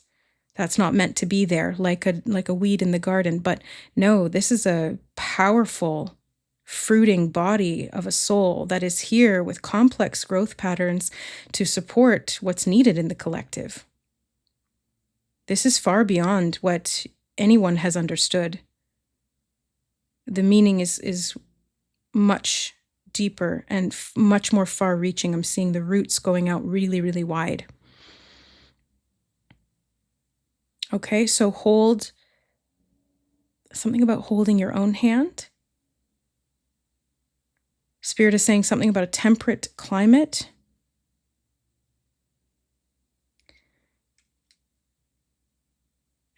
not meant to be there, like a weed in the garden. But no, this is a powerful, fruiting body of a soul that is here with complex growth patterns to support what's needed in the collective. This is far beyond what anyone has understood. The meaning is much deeper and much more far-reaching. I'm seeing the roots going out really, really wide. Okay, so hold, something about holding your own hand. Spirit is saying something about a temperate climate.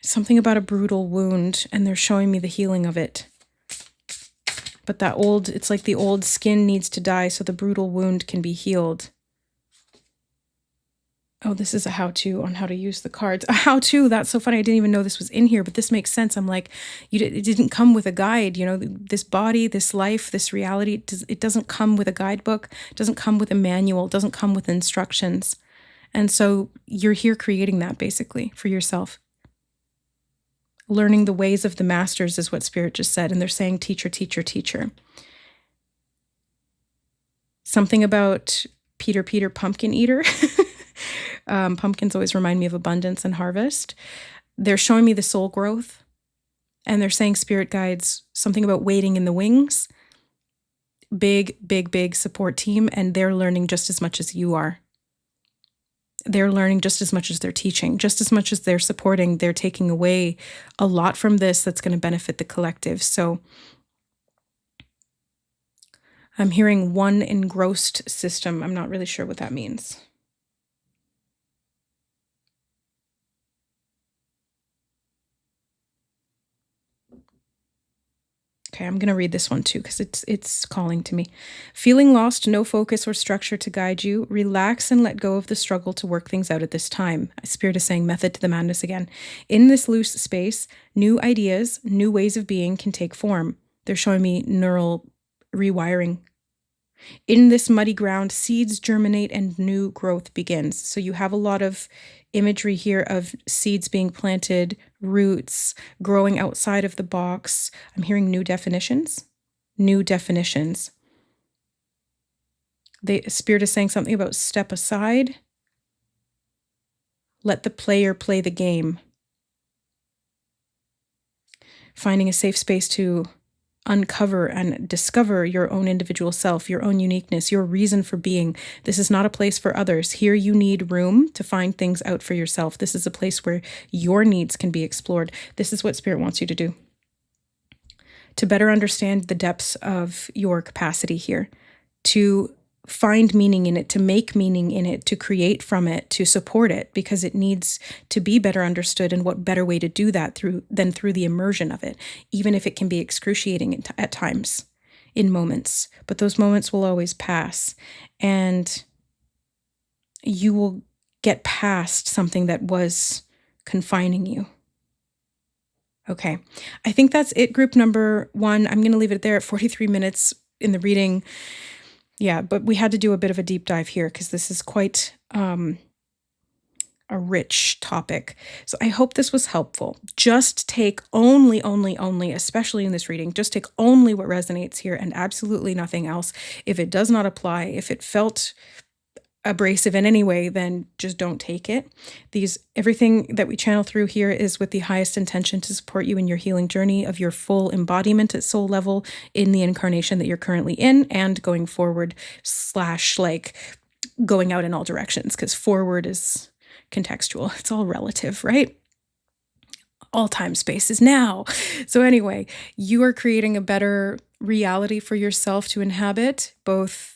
Something about a brutal wound, and they're showing me the healing of it. But it's like the old skin needs to die so the brutal wound can be healed. Oh, this is a how-to on how to use the cards. A how-to, that's so funny. I didn't even know this was in here, but this makes sense. I'm like, it didn't come with a guide, this body, this life, this reality, it doesn't come with a guidebook, it doesn't come with a manual, it doesn't come with instructions. And so you're here creating that basically for yourself. Learning the ways of the masters is what Spirit just said. And they're saying, teacher, teacher, teacher. Something about Peter, pumpkin eater. Pumpkins always remind me of abundance and harvest. They're showing me the soul growth. And they're saying Spirit guides, something about waiting in the wings. Big, big, big support team. And they're learning just as much as you are. they're learning just as much as they're teaching, just as much as they're supporting. They're taking away a lot from this that's going to benefit the collective. So I'm hearing one engrossed system. I'm not really sure what that means. Okay, I'm going to read this one too because it's calling to me. Feeling lost, no focus or structure to guide you, relax and let go of the struggle to work things out at this time. Spirit is saying method to the madness again. In this loose space, new ideas, new ways of being can take form. They're showing me neural rewiring. In this muddy ground, seeds germinate and new growth begins. So you have a lot of imagery here of seeds being planted, roots, growing outside of the box. I'm hearing new definitions. New definitions. The Spirit is saying something about step aside. Let the player play the game. Finding a safe space to uncover and discover your own individual self, your own uniqueness, your reason for being. This is not a place for others. Here you need room to find things out for yourself. This is a place where your needs can be explored. This is what Spirit wants you to do. To better understand the depths of your capacity here, to find meaning in it, to make meaning in it, to create from it, to support it, because it needs to be better understood. And what better way to do that than through the immersion of it, even if it can be excruciating at times, in moments. But those moments will always pass, and you will get past something that was confining you. Okay, I think that's it, group number 1. I'm going to leave it there at 43 minutes in the reading. Yeah, but we had to do a bit of a deep dive here because this is quite a rich topic. So I hope this was helpful. Just take only, especially in this reading, just take only what resonates here and absolutely nothing else. If it does not apply, if it felt abrasive in any way, then just don't take it. Everything that we channel through here is with the highest intention to support you in your healing journey of your full embodiment at soul level in the incarnation that you're currently in and going forward / like going out in all directions, because forward is contextual. It's all relative, right? All time space is now. So anyway, you are creating a better reality for yourself to inhabit, both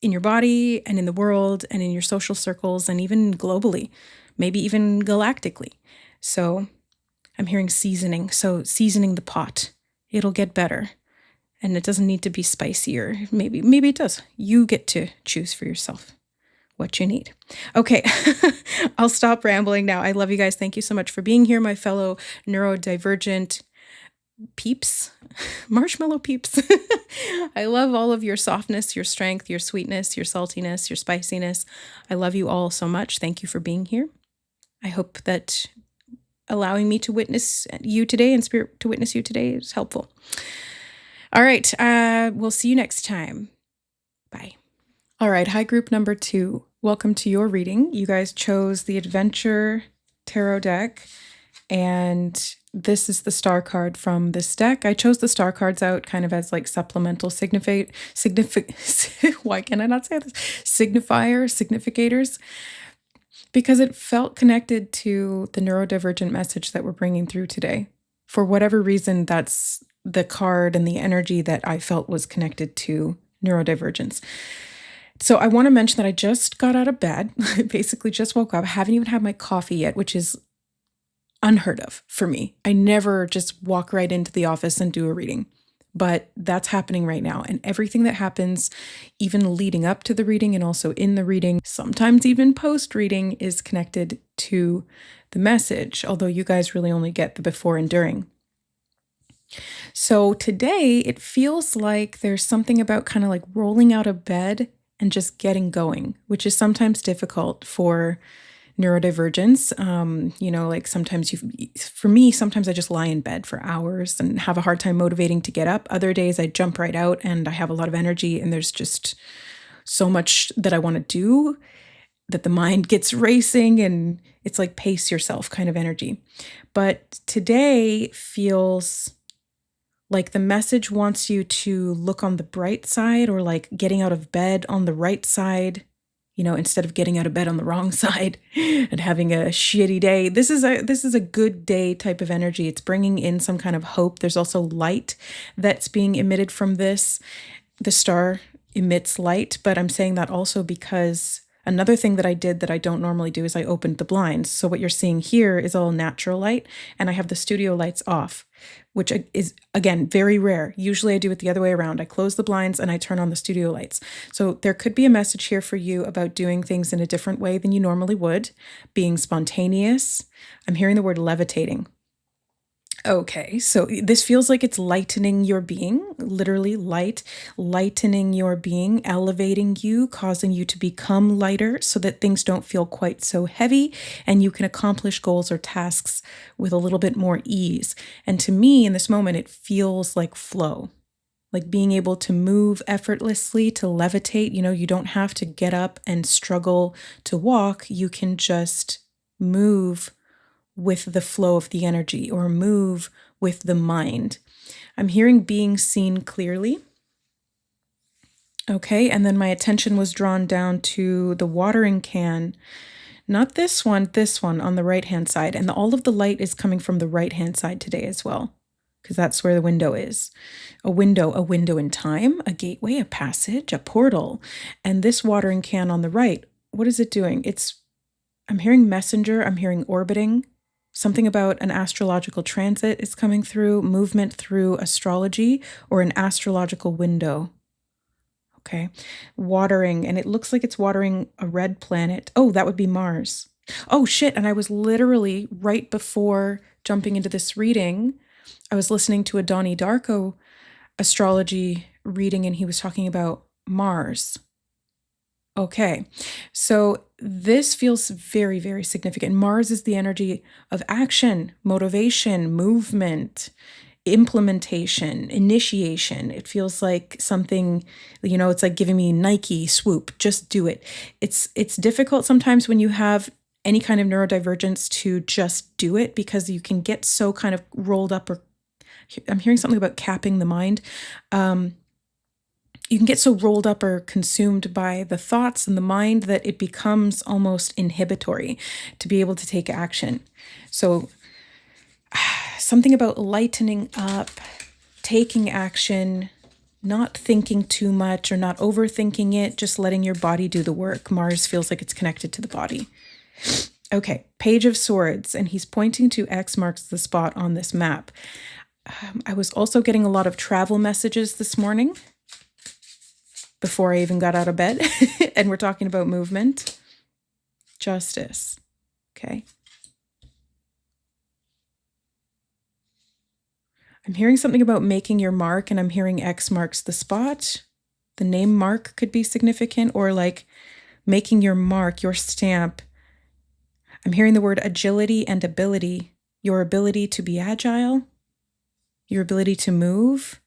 in your body and in the world and in your social circles and even globally, maybe even galactically. So I'm hearing seasoning. So seasoning the pot, it'll get better. And it doesn't need to be spicier. Maybe it does. You get to choose for yourself what you need. Okay, I'll stop rambling now. I love you guys. Thank you so much for being here, my fellow neurodivergent peeps, marshmallow peeps. I love all of your softness, your strength, your sweetness, your saltiness, your spiciness. I love you all so much. Thank you for being here. I hope that allowing me to witness you today and Spirit to witness you today is helpful. All right, we'll see you next time. Bye. All right, hi group number 2. Welcome to your reading. You guys chose the Adventure Tarot deck, and this is the star card from this deck. I chose the star cards out kind of as like supplemental why can I not say this? Significators, because it felt connected to the neurodivergent message that we're bringing through today. For whatever reason, that's the card and the energy that I felt was connected to neurodivergence. So I want to mention that I just got out of bed, basically just woke up. I haven't even had my coffee yet, which is unheard of for me. I never just walk right into the office and do a reading, but that's happening right now. And everything that happens, even leading up to the reading and also in the reading, sometimes even post-reading, is connected to the message, although you guys really only get the before and during. So today it feels like there's something about kind of like rolling out of bed and just getting going, which is sometimes difficult for neurodivergence. Like sometimes for me, sometimes I just lie in bed for hours and have a hard time motivating to get up. Other days I jump right out and I have a lot of energy and there's just so much that I want to do that the mind gets racing, and it's like pace yourself kind of energy. But today feels like the message wants you to look on the bright side, or like getting out of bed on the right side instead of getting out of bed on the wrong side and having a shitty day. This is a good day type of energy. It's bringing in some kind of hope. There's also light that's being emitted from this. The star emits light, but I'm saying that also because another thing that I did that I don't normally do is I opened the blinds. So what you're seeing here is all natural light, and I have the studio lights off, which is, again, very rare. Usually I do it the other way around. I close the blinds and I turn on the studio lights. So there could be a message here for you about doing things in a different way than you normally would, being spontaneous. I'm hearing the word levitating. Okay, so this feels like it's lightening your being, literally lightening your being, elevating you, causing you to become lighter so that things don't feel quite so heavy and you can accomplish goals or tasks with a little bit more ease. And to me, in this moment, it feels like flow, like being able to move effortlessly, to levitate. You don't have to get up and struggle to walk. You can just move with the flow of the energy or move with the mind. I'm hearing being seen clearly. Okay, and then my attention was drawn down to the watering can, not this one on the right-hand side. And all of the light is coming from the right-hand side today as well, because that's where the window is. A window in time, a gateway, a passage, a portal. And this watering can on the right, what is it doing? I'm hearing messenger, I'm hearing orbiting. Something about an astrological transit is coming through, movement through astrology or an astrological window. Okay. Watering, and it looks like it's watering a red planet. Oh, that would be Mars. Oh, shit. And I was literally, right before jumping into this reading, I was listening to a Donnie Darko astrology reading, and he was talking about Mars. Okay, so this feels very, very significant. Mars is the energy of action, motivation, movement, implementation, initiation. It feels like something, it's like giving me Nike swoop, just do it. It's difficult sometimes when you have any kind of neurodivergence to just do it, because you can get so kind of rolled up, or I'm hearing something about capping the mind. You can get so rolled up or consumed by the thoughts and the mind that it becomes almost inhibitory to be able to take action. So something about lightening up, taking action, not thinking too much or not overthinking it, just letting your body do the work. Mars feels like it's connected to the body. Okay, Page of Swords, and he's pointing to X marks the spot on this map. I was also getting a lot of travel messages this morning, before I even got out of bed, and we're talking about movement. Justice. Okay. I'm hearing something about making your mark, and I'm hearing X marks the spot. The name Mark could be significant, or like making your mark, your stamp. I'm hearing the word agility and ability. Your ability to be agile, your ability to move.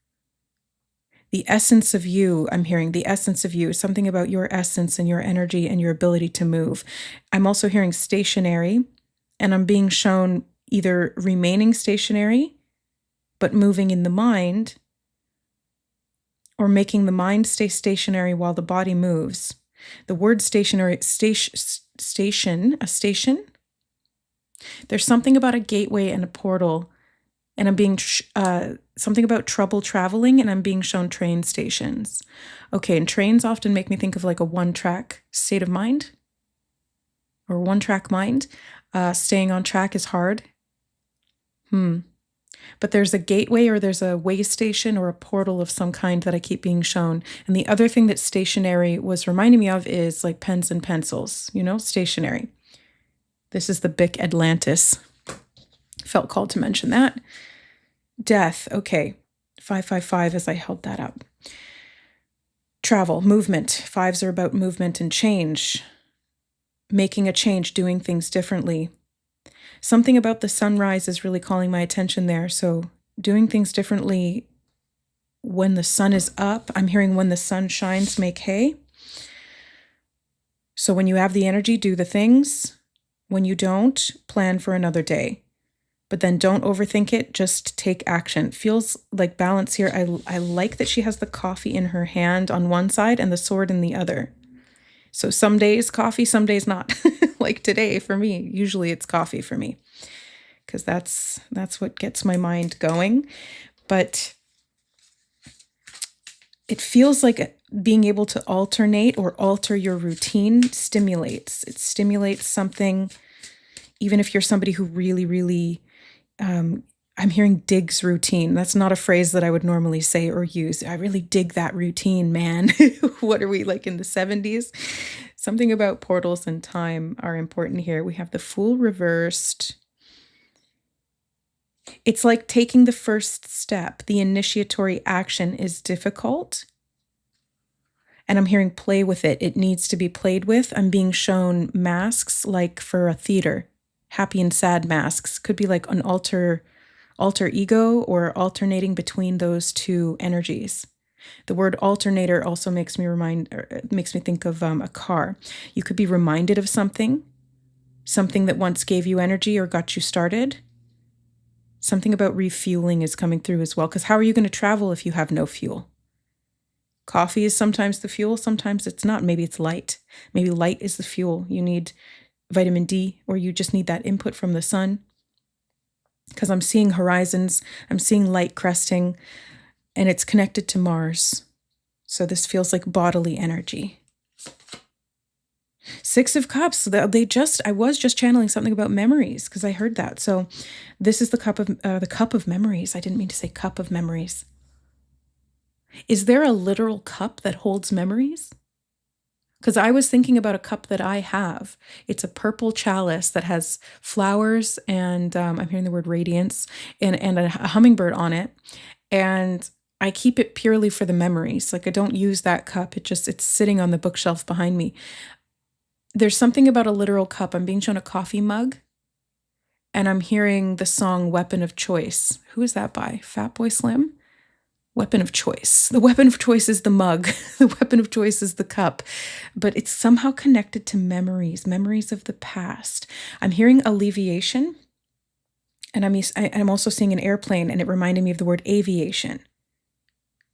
The essence of you, I'm hearing the essence of you, something about your essence and your energy and your ability to move. I'm also hearing stationary, and I'm being shown either remaining stationary, but moving in the mind, or making the mind stay stationary while the body moves. The word stationary, a station. There's something about a gateway and a portal, and I'm being something about trouble traveling, and I'm being shown train stations. Okay, and trains often make me think of like a one-track state of mind or one-track mind. Staying on track is hard. But there's a gateway, or there's a way station or a portal of some kind that I keep being shown. And the other thing that stationary was reminding me of is like pens and pencils, stationary. This is the Bic Atlantis. Felt called to mention that. Death, okay. 555 as I held that up. Travel, movement. Fives are about movement and change. Making a change, doing things differently. Something about the sunrise is really calling my attention there. So doing things differently when the sun is up. I'm hearing when the sun shines, make hay. So when you have the energy, do the things. When you don't, plan for another day. But then don't overthink it, just take action. Feels like balance here. I like that she has the coffee in her hand on one side and the sword in the other. So some days coffee, some days not. Like today for me, usually it's coffee for me because that's what gets my mind going. But it feels like being able to alternate or alter your routine stimulates. It stimulates something, even if you're somebody who really, really, I'm hearing digs routine. That's not a phrase that I would normally say or use. I really dig that routine, man. What are we, like in the 70s? Something about portals and time are important here. We have the Fool reversed. It's like taking the first step. The initiatory action is difficult. And I'm hearing play with it. It needs to be played with. I'm being shown masks like for a theater. Happy and sad masks. Could be like an alter ego or alternating between those two energies. The word alternator also makes me think of a car. You could be reminded of something that once gave you energy or got you started. Something about refueling is coming through as well, because how are you going to travel if you have no fuel? Coffee is sometimes the fuel, sometimes it's not. Maybe it's light. Maybe light is the fuel. You need vitamin D, or you just need that input from the sun. Because I'm seeing horizons, I'm seeing light cresting, and it's connected to Mars. So this feels like bodily energy. Six of Cups, I was just channeling something about memories because I heard that. So this is the cup of memories. I didn't mean to say cup of memories. Is there a literal cup that holds memories? Because I was thinking about a cup that I have. It's a purple chalice that has flowers and I'm hearing the word radiance and a hummingbird on it. And I keep it purely for the memories. Like I don't use that cup. It's sitting on the bookshelf behind me. There's something about a literal cup. I'm being shown a coffee mug and I'm hearing the song Weapon of Choice. Who is that by? Fatboy Slim? Weapon of choice. The weapon of choice is the mug. The weapon of choice is the cup. But it's somehow connected to memories of the past. I'm hearing alleviation. And I'm also seeing an airplane, and it reminded me of the word aviation.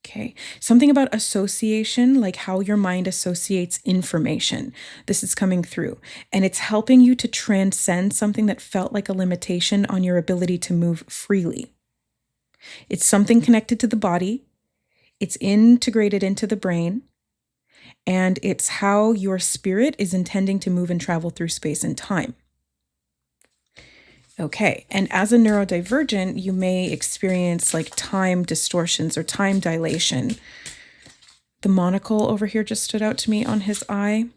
Okay. Something about association, like how your mind associates information. This is coming through. And it's helping you to transcend something that felt like a limitation on your ability to move freely. It's something connected to the body. It's integrated into the brain. And it's how your spirit is intending to move and travel through space and time. Okay, and as a neurodivergent, you may experience like time distortions or time dilation. The monocle over here just stood out to me on his eye.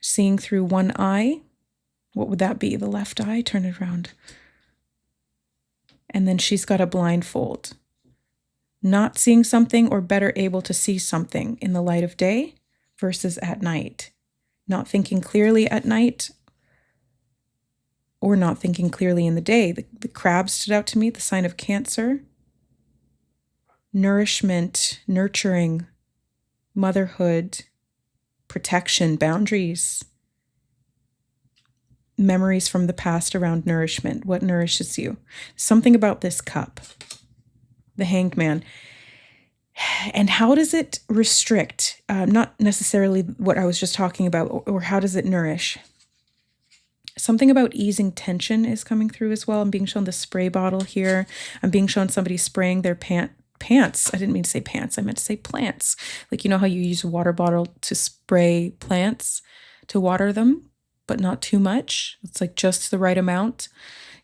Seeing through one eye. What would that be? The left eye? Turn it around. And then she's got a blindfold. Not seeing something or better able to see something in the light of day versus at night. Not thinking clearly at night or not thinking clearly in the day. The crab stood out to me, the sign of Cancer. Nourishment, nurturing, motherhood, protection, boundaries, memories from the past around nourishment, what nourishes you. Something about this cup, the Hanged Man. And how does it restrict? Not necessarily what I was just talking about, or how does it nourish? Something about easing tension is coming through as well. I'm being shown the spray bottle here. I'm being shown somebody spraying their pants. I didn't mean to say pants. I meant to say plants. Like, you know how you use a water bottle to spray plants, to water them, but not too much. It's like just the right amount.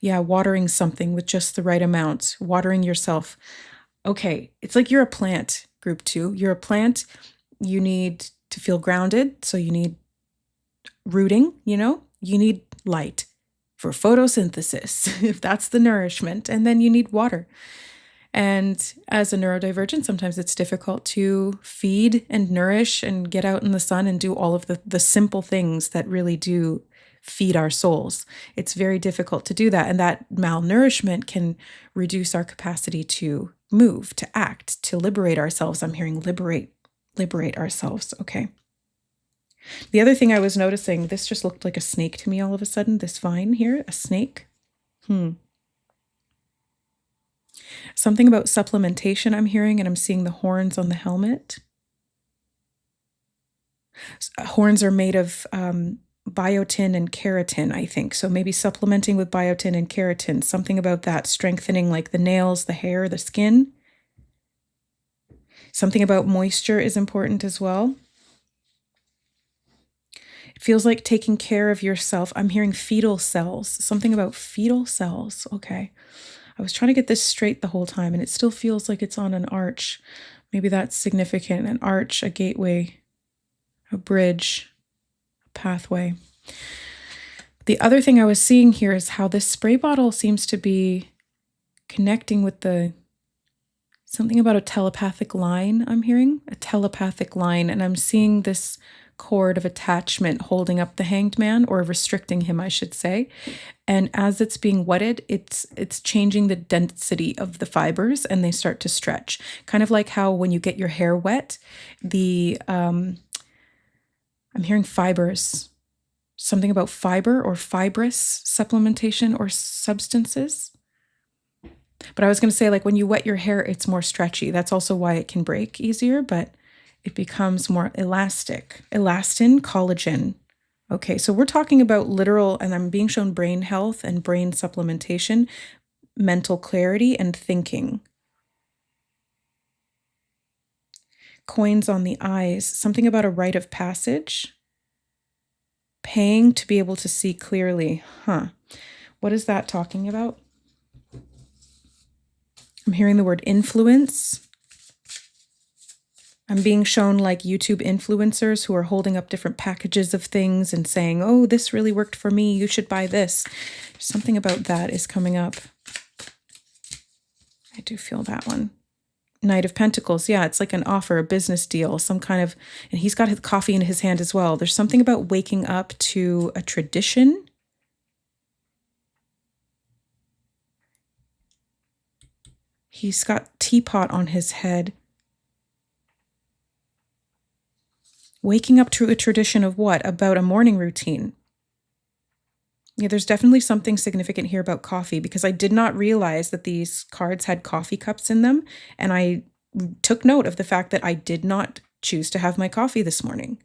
Yeah, watering something with just the right amount. Watering yourself. Okay, it's like you're a plant, group 2. You're a plant. You need to feel grounded. So you need rooting, you need light for photosynthesis, if that's the nourishment. And then you need water. And as a neurodivergent, sometimes it's difficult to feed and nourish and get out in the sun and do all of the simple things that really do feed our souls. It's very difficult to do that. And that malnourishment can reduce our capacity to move, to act, to liberate ourselves. I'm hearing liberate ourselves. Okay. The other thing I was noticing, this just looked like a snake to me all of a sudden, this vine here, a snake. Something about supplementation I'm hearing, and I'm seeing the horns on the helmet. Horns are made of biotin and keratin, I think. So maybe supplementing with biotin and keratin, something about that, strengthening like the nails, the hair, the skin. Something about moisture is important as well. It feels like taking care of yourself. I'm hearing fetal cells, something about fetal cells. Okay. I was trying to get this straight the whole time, and it still feels like it's on an arch. Maybe that's significant. An arch, a gateway, a bridge, a pathway. The other thing I was seeing here is how this spray bottle seems to be connecting with something about a telepathic line. I'm hearing a telepathic line, and I'm seeing this cord of attachment holding up the hanged man, or restricting him, I should say. And as it's being wetted, it's changing the density of the fibers, and they start to stretch. Kind of like how when you get your hair wet, I'm hearing fibers, something about fiber or fibrous supplementation or substances. But I was going to say, like, when you wet your hair, it's more stretchy. That's also why it can break easier, but it becomes more elastic. Elastin, collagen. Okay, so we're talking about literal, and I'm being shown brain health and brain supplementation, mental clarity, and thinking. Coins on the eyes, something about a rite of passage. Paying to be able to see clearly. What is that talking about? I'm hearing the word influence. I'm being shown like YouTube influencers who are holding up different packages of things and saying, oh, this really worked for me, you should buy this. Something about that is coming up. I do feel that one. Knight of Pentacles. Yeah, it's like an offer, a business deal, some kind of, and he's got his coffee in his hand as well. There's something about waking up to a tradition. He's got teapot on his head. Waking up to a tradition of what? About a morning routine. Yeah, there's definitely something significant here about coffee, because I did not realize that these cards had coffee cups in them. And I took note of the fact that I did not choose to have my coffee this morning.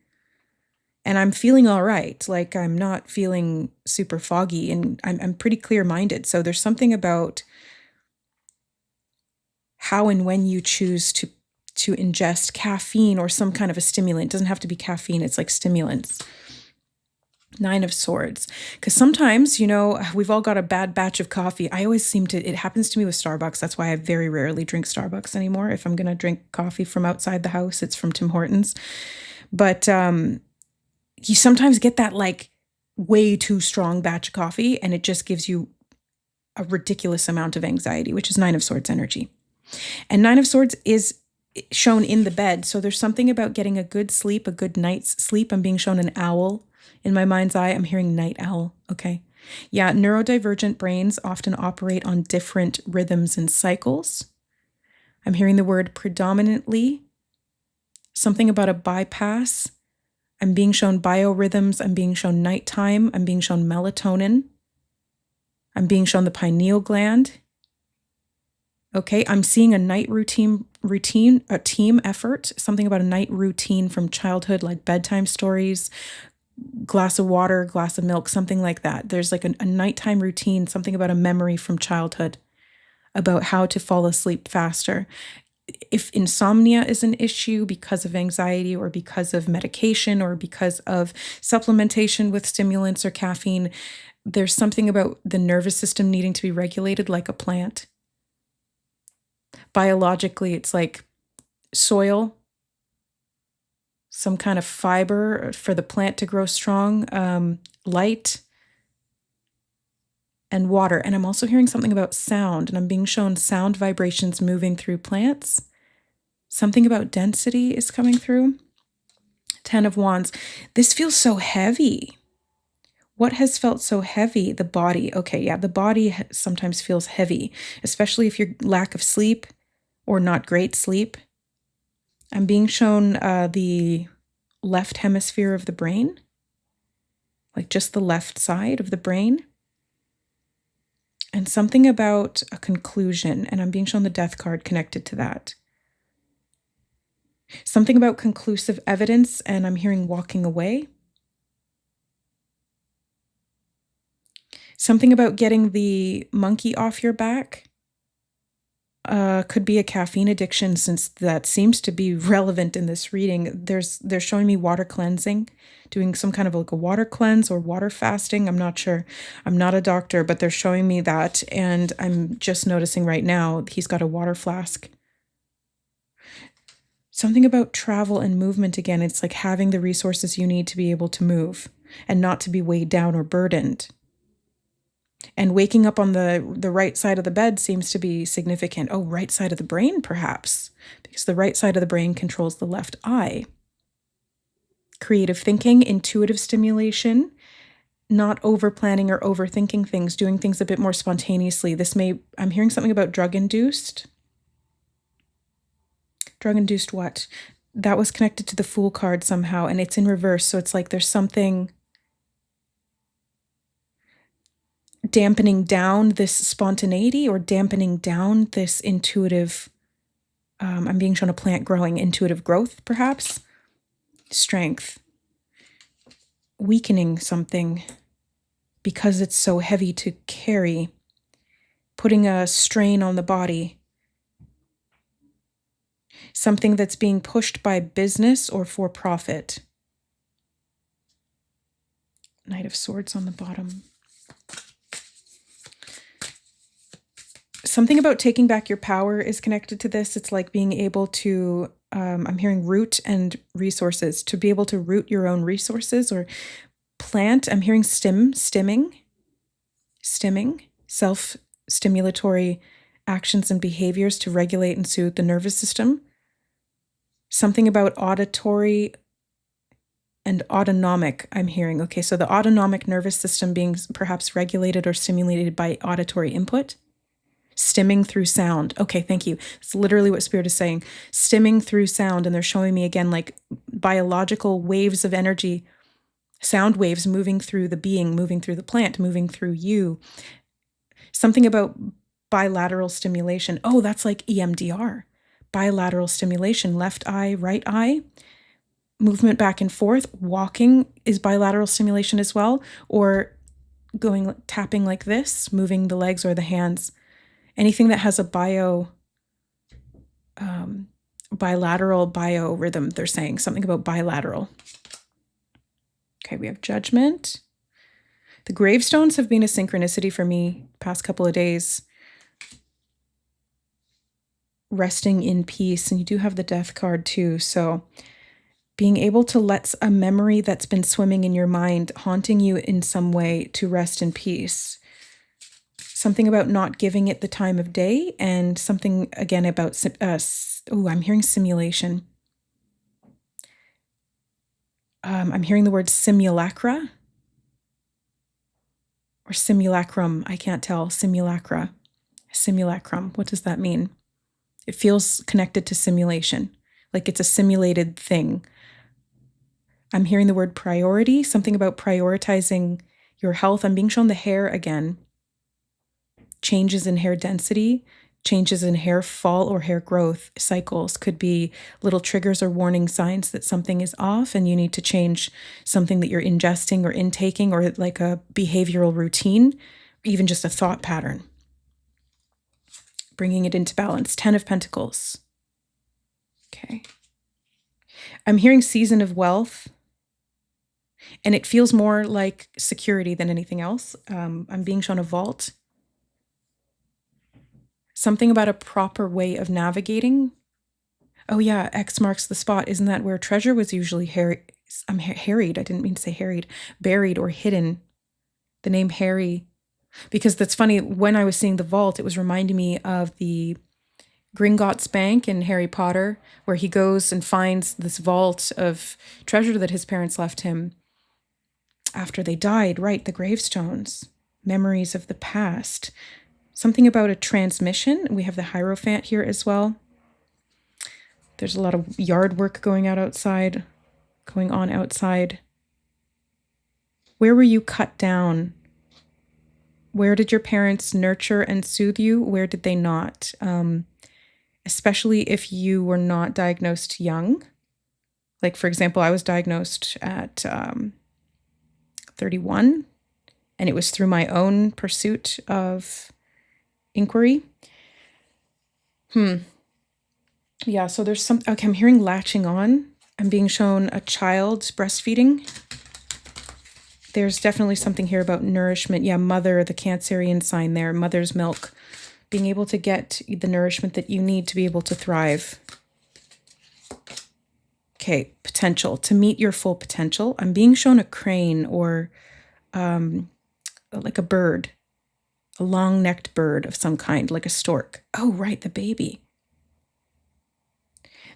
And I'm feeling all right. Like, I'm not feeling super foggy, and I'm pretty clear-minded. So there's something about how and when you choose to ingest caffeine or some kind of a stimulant. It doesn't have to be caffeine. It's like stimulants. Nine of Swords. Because sometimes, we've all got a bad batch of coffee. It happens to me with Starbucks. That's why I very rarely drink Starbucks anymore. If I'm going to drink coffee from outside the house, it's from Tim Hortons. But you sometimes get that like way too strong batch of coffee, and it just gives you a ridiculous amount of anxiety, which is Nine of Swords energy. And Nine of Swords is shown in the bed. So there's something about getting a good sleep, a good night's sleep. I'm being shown an owl. In my mind's eye, I'm hearing night owl. Okay. Yeah, neurodivergent brains often operate on different rhythms and cycles. I'm hearing the word predominantly, something about a bypass. I'm being shown biorhythms. I'm being shown nighttime. I'm being shown melatonin. I'm being shown the pineal gland. Okay, I'm seeing a night routine, a team effort, something about a night routine from childhood, like bedtime stories, glass of water, glass of milk, something like that. There's like a nighttime routine, something about a memory from childhood about how to fall asleep faster. If insomnia is an issue because of anxiety or because of medication or because of supplementation with stimulants or caffeine, there's something about the nervous system needing to be regulated like a plant. Biologically, it's like soil, some kind of fiber for the plant to grow strong, light, and water. And I'm also hearing something about sound, and I'm being shown sound vibrations moving through plants. Something about density is coming through. 10 of Wands. This feels so heavy. What has felt so heavy? The body. Okay, yeah, the body sometimes feels heavy, especially if you're lack of sleep or not great sleep. I'm being shown the left hemisphere of the brain, like just the left side of the brain. And something about a conclusion, and I'm being shown the Death card connected to that. Something about conclusive evidence, and I'm hearing walking away. Something about getting the monkey off your back. Could be a caffeine addiction, since that seems to be relevant in this reading. They're showing me water cleansing, doing some kind of like a water cleanse or water fasting. I'm not sure. I'm not a doctor, but they're showing me that, and I'm just noticing right now he's got a water flask. Something about travel and movement again. It's like having the resources you need to be able to move and not to be weighed down or burdened. And waking up on the right side of the bed seems to be significant. Oh, right side of the brain, perhaps, because the right side of the brain controls the left eye. Creative thinking, intuitive stimulation, not over-planning or overthinking things, doing things a bit more spontaneously. I'm hearing something about drug-induced. Drug-induced what? That was connected to the Fool card somehow, and it's in reverse, so it's like there's something dampening down this spontaneity or dampening down this intuitive, I'm being shown a plant growing, intuitive growth, perhaps. Strength. Weakening something because it's so heavy to carry. Putting a strain on the body. Something that's being pushed by business or for profit. Knight of Swords on the bottom. Something about taking back your power is connected to this. It's like being able to, I'm hearing root and resources, to be able to root your own resources or plant. I'm hearing stimming, self-stimulatory actions and behaviors to regulate and soothe the nervous system. Something about auditory and autonomic, I'm hearing. Okay, so the autonomic nervous system being perhaps regulated or stimulated by auditory input. Stimming through sound. Okay, thank you. It's literally what Spirit is saying. Stimming through sound, and they're showing me again like biological waves of energy, sound waves moving through the being, moving through the plant, moving through you. Something about bilateral stimulation. Oh, that's like EMDR. Bilateral stimulation, left eye, right eye. Movement back and forth. Walking is bilateral stimulation as well, or tapping like this, moving the legs or the hands. Anything that has a bilateral biorhythm, they're saying something about bilateral. Okay, we have Judgment. The gravestones have been a synchronicity for me past couple of days. Resting in peace, and you do have the Death card too, so being able to let a memory that's been swimming in your mind, haunting you in some way, to rest in peace. Something about not giving it the time of day, and something again about, I'm hearing simulation. I'm hearing the word simulacra or simulacrum. I can't tell. Simulacrum. What does that mean? It feels connected to simulation, like it's a simulated thing. I'm hearing the word priority, something about prioritizing your health. I'm being shown the hair again. Changes in hair density, changes in hair fall or hair growth cycles could be little triggers or warning signs that something is off and you need to change something that you're ingesting or intaking, or like a behavioral routine, even just a thought pattern. Bringing it into balance. 10 of Pentacles. Okay. I'm hearing season of wealth, and it feels more like security than anything else. I'm being shown a vault. Something about a proper way of navigating. Oh yeah, X marks the spot. Isn't that where treasure was usually harried? I didn't mean to say harried. Buried or hidden. The name Harry. Because that's funny, when I was seeing the vault, it was reminding me of the Gringotts Bank in Harry Potter, where he goes and finds this vault of treasure that his parents left him after they died, right? The gravestones, memories of the past. Something about a transmission. We have the Hierophant here as well. There's a lot of yard work going on outside. Where were you cut down? Where did your parents nurture and soothe you? Where did they not? Especially if you were not diagnosed young. Like, for example, I was diagnosed at 31, and it was through my own pursuit of inquiry. Yeah, so there's some, okay, I'm hearing latching on. I'm being shown a child breastfeeding. There's definitely something here about nourishment. Yeah, mother, the Cancerian sign there, mother's milk. Being able to get the nourishment that you need to be able to thrive. Okay, potential. To meet your full potential. I'm being shown a crane or like a bird. A long-necked bird of some kind, like a stork. Oh, right, the baby.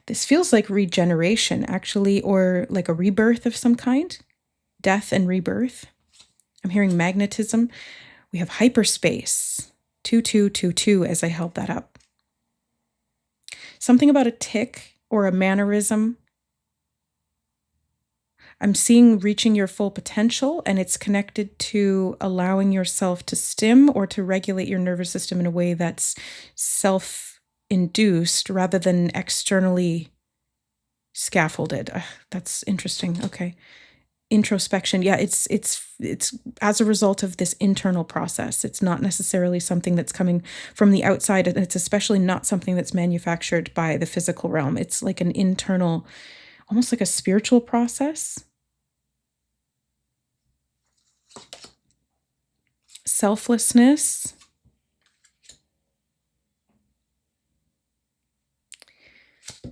This feels like regeneration, actually, or like a rebirth of some kind. Death and rebirth. I'm hearing magnetism. We have hyperspace. 2222 as I held that up. Something about a tick or a mannerism. I'm seeing reaching your full potential, and it's connected to allowing yourself to stim or to regulate your nervous system in a way that's self-induced rather than externally scaffolded. That's interesting. Okay. Introspection. Yeah, it's as a result of this internal process. It's not necessarily something that's coming from the outside, and it's especially not something that's manufactured by the physical realm. It's like an internal, almost like a spiritual process. Selflessness.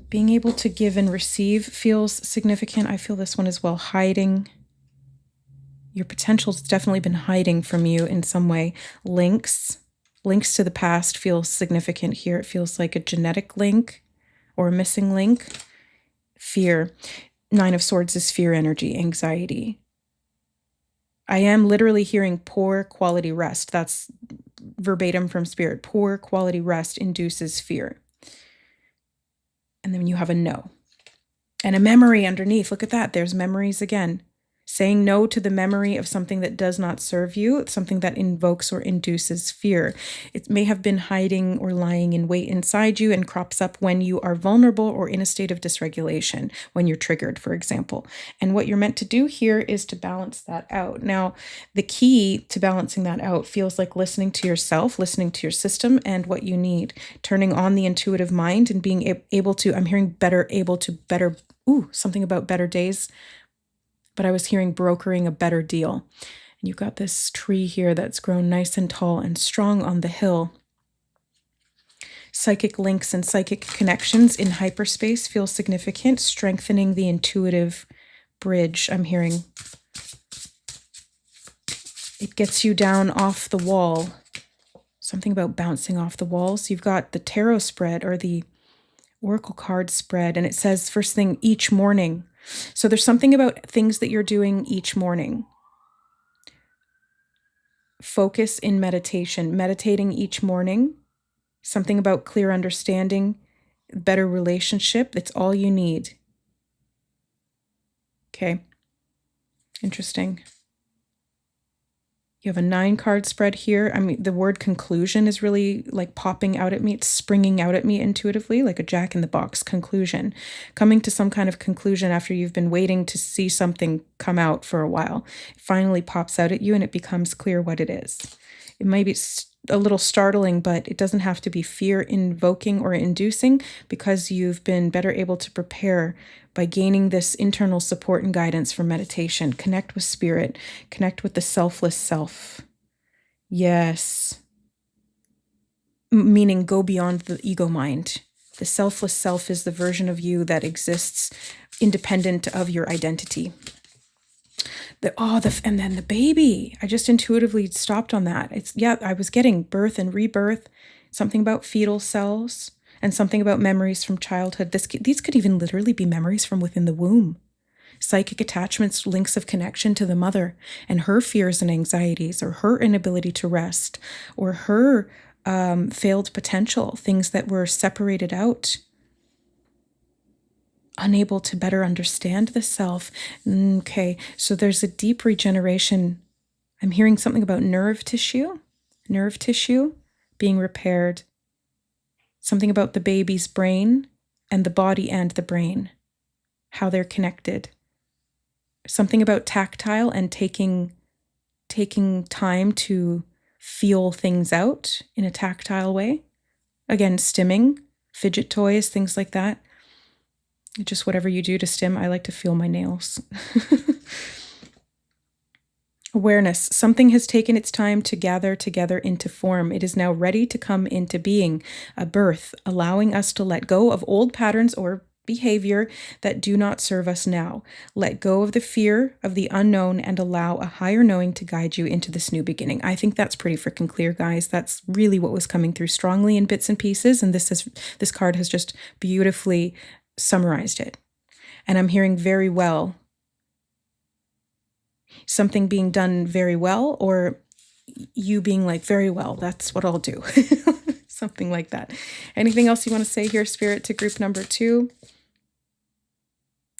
Being able to give and receive feels significant. I feel this one as well. Hiding. Your potential's definitely been hiding from you in some way. Links to the past feels significant here. It feels like a genetic link or a missing link. Fear. 9 of Swords is fear energy, anxiety. I am literally hearing poor quality rest. That's verbatim from spirit. Poor quality rest induces fear. And then you have a no. And a memory underneath. Look at that. There's memories again. Saying no to the memory of something that does not serve you, something that invokes or induces fear. It may have been hiding or lying in wait inside you and crops up when you are vulnerable or in a state of dysregulation, when you're triggered, for example. And what you're meant to do here is to balance that out. Now, the key to balancing that out feels like listening to yourself, listening to your system and what you need, turning on the intuitive mind and being able to, I'm hearing something about better days. But I was hearing brokering a better deal. And you've got this tree here that's grown nice and tall and strong on the hill. Psychic links and psychic connections in hyperspace feel significant, strengthening the intuitive bridge. I'm hearing it gets you down off the wall. Something about bouncing off the walls. You've got the tarot spread or the oracle card spread, and it says first thing each morning. So there's something about things that you're doing each morning. Focus in meditation, meditating each morning, something about clear understanding, better relationship. It's all you need. Okay. Interesting. You have a 9-card spread here. I mean, the word conclusion is really like popping out at me. It's springing out at me intuitively, like a jack-in-the-box conclusion. Coming to some kind of conclusion after you've been waiting to see something come out for a while. It finally pops out at you and it becomes clear what it is. It might be a little startling, but it doesn't have to be fear-invoking or inducing because you've been better able to prepare by gaining this internal support and guidance from meditation. Connect with spirit. Connect with the selfless self. Yes. Meaning go beyond the ego mind. The selfless self is the version of you that exists independent of your identity. And then the baby. I just intuitively stopped on that. I was getting birth and rebirth, something about fetal cells, and something about memories from childhood. These could even literally be memories from within the womb. Psychic attachments, links of connection to the mother and her fears and anxieties, or her inability to rest, or her failed potential, things that were separated out. Unable to better understand the self. Okay, so there's a deep regeneration. I'm hearing something about nerve tissue being repaired. Something about the baby's brain and the body and the brain. how they're connected. Something about tactile and taking time to feel things out in a tactile way. Again, stimming, fidget toys, things like that. Just whatever you do to stim. I like to feel my nails. Awareness. Something has taken its time to gather together into form. It is now ready to come into being, a birth, allowing us to let go of old patterns or behavior that do not serve us now. Let go of the fear of the unknown and allow a higher knowing to guide you into this new beginning. I think that's pretty freaking clear, guys. That's really what was coming through strongly in bits and pieces, and this card has just beautifully summarized it. And I'm hearing very well. Something being done very well, or you being like, very well, that's what I'll do. Something like that. Anything else you want to say here, Spirit, to group number 2?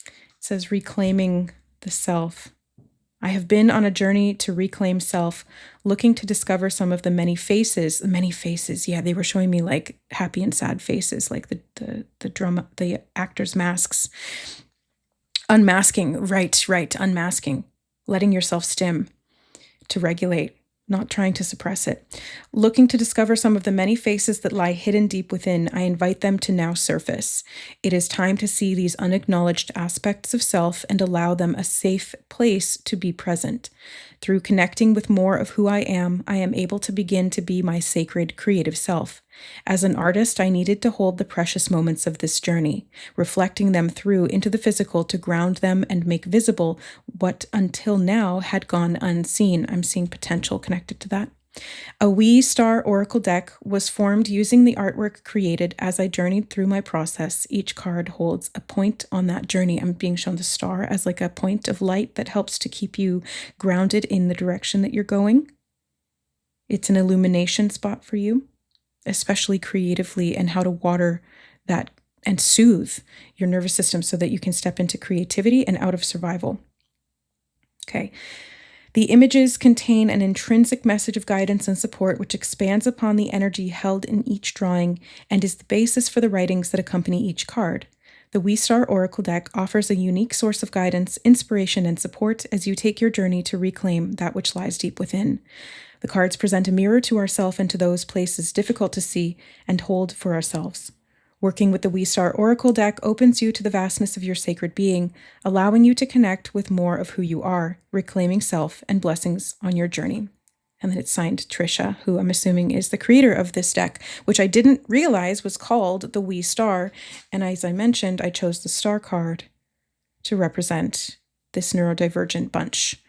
It says reclaiming the self. I have been on a journey to reclaim self, looking to discover some of the many faces. Yeah, they were showing me like happy and sad faces, like the actors' masks. Unmasking, right, unmasking. Letting yourself stim to regulate, not trying to suppress it. Looking to discover some of the many faces that lie hidden deep within, I invite them to now surface. It is time to see these unacknowledged aspects of self and allow them a safe place to be present. Through connecting with more of who I am able to begin to be my sacred creative self. As an artist, I needed to hold the precious moments of this journey, reflecting them through into the physical to ground them and make visible what until now had gone unseen. I'm seeing potential connected to that. A wee star oracle deck was formed using the artwork created as I journeyed through my process. Each card holds a point on that journey. I'm being shown the star as like a point of light that helps to keep you grounded in the direction that you're going. It's an illumination spot for you, especially creatively, and how to water that and soothe your nervous system so that you can step into creativity and out of survival. Okay. The images contain an intrinsic message of guidance and support which expands upon the energy held in each drawing and is the basis for the writings that accompany each card. The We Star Oracle deck offers a unique source of guidance, inspiration, and support as you take your journey to reclaim that which lies deep within. The cards present a mirror to ourselves and to those places difficult to see and hold for ourselves. Working with the We Star Oracle deck opens you to the vastness of your sacred being, allowing you to connect with more of who you are, reclaiming self and blessings on your journey. And then it's signed Trisha, who I'm assuming is the creator of this deck, which I didn't realize was called the We Star. And as I mentioned, I chose the star card to represent this neurodivergent bunch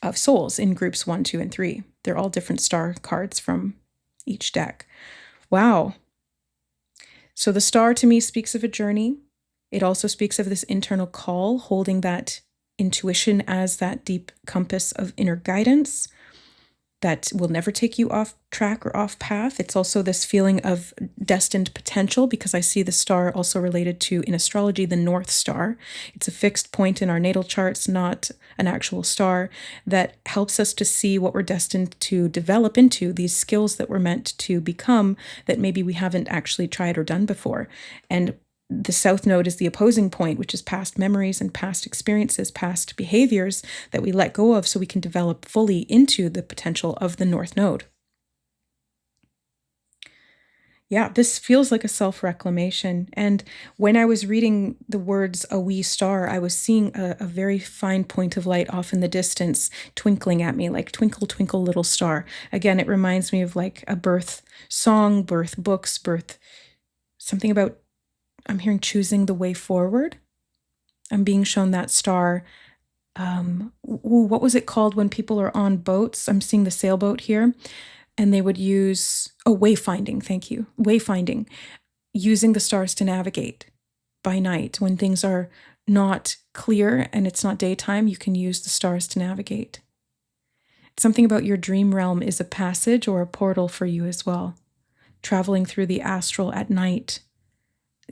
of souls in groups 1, 2, and 3. They're all different star cards from each deck. Wow. So the star to me speaks of a journey. It also speaks of this internal call, holding that intuition as that deep compass of inner guidance that will never take you off track or off path. It's also this feeling of destined potential, because I see the star also related to, in astrology, the North Star. It's a fixed point in our natal charts, not an actual star, that helps us to see what we're destined to develop into, these skills that we're meant to become that maybe we haven't actually tried or done before. And the South Node is the opposing point, which is past memories and past experiences, past behaviors that we let go of so we can develop fully into the potential of the North Node. Yeah, this feels like a self-reclamation. And when I was reading the words, a wee star, I was seeing a very fine point of light off in the distance, twinkling at me, like twinkle, twinkle, little star. Again, it reminds me of like a birth song, birth books, birth, something about, I'm hearing choosing the way forward. I'm being shown that star. What was it called when people are on boats? I'm seeing the sailboat here. And they would use, wayfinding, thank you. Wayfinding, using the stars to navigate by night. When things are not clear and it's not daytime, you can use the stars to navigate. Something about your dream realm is a passage or a portal for you as well. Traveling through the astral at night,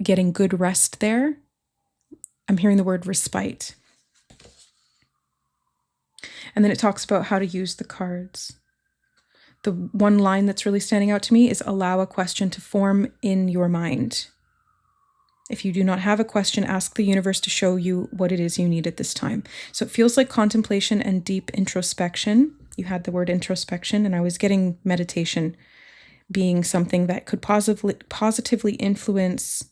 getting good rest there. I'm hearing the word respite. And then it talks about how to use the cards. The one line that's really standing out to me is allow a question to form in your mind. If you do not have a question, ask the universe to show you what it is you need at this time. So it feels like contemplation and deep introspection. You had the word introspection, and I was getting meditation being something that could positively influence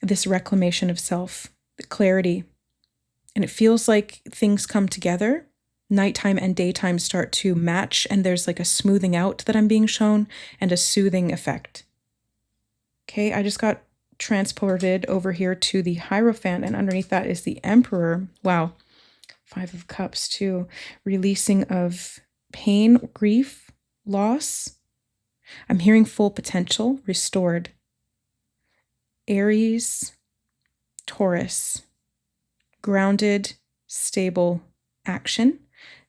this reclamation of self, the clarity. And it feels like things come together. Nighttime and daytime start to match, and there's like a smoothing out that I'm being shown and a soothing effect. Okay, I just got transported over here to the Hierophant, and underneath that is the Emperor. Wow. 5 of Cups too. Releasing of pain, grief, loss. I'm hearing full potential, restored. Aries, Taurus. Grounded, stable action.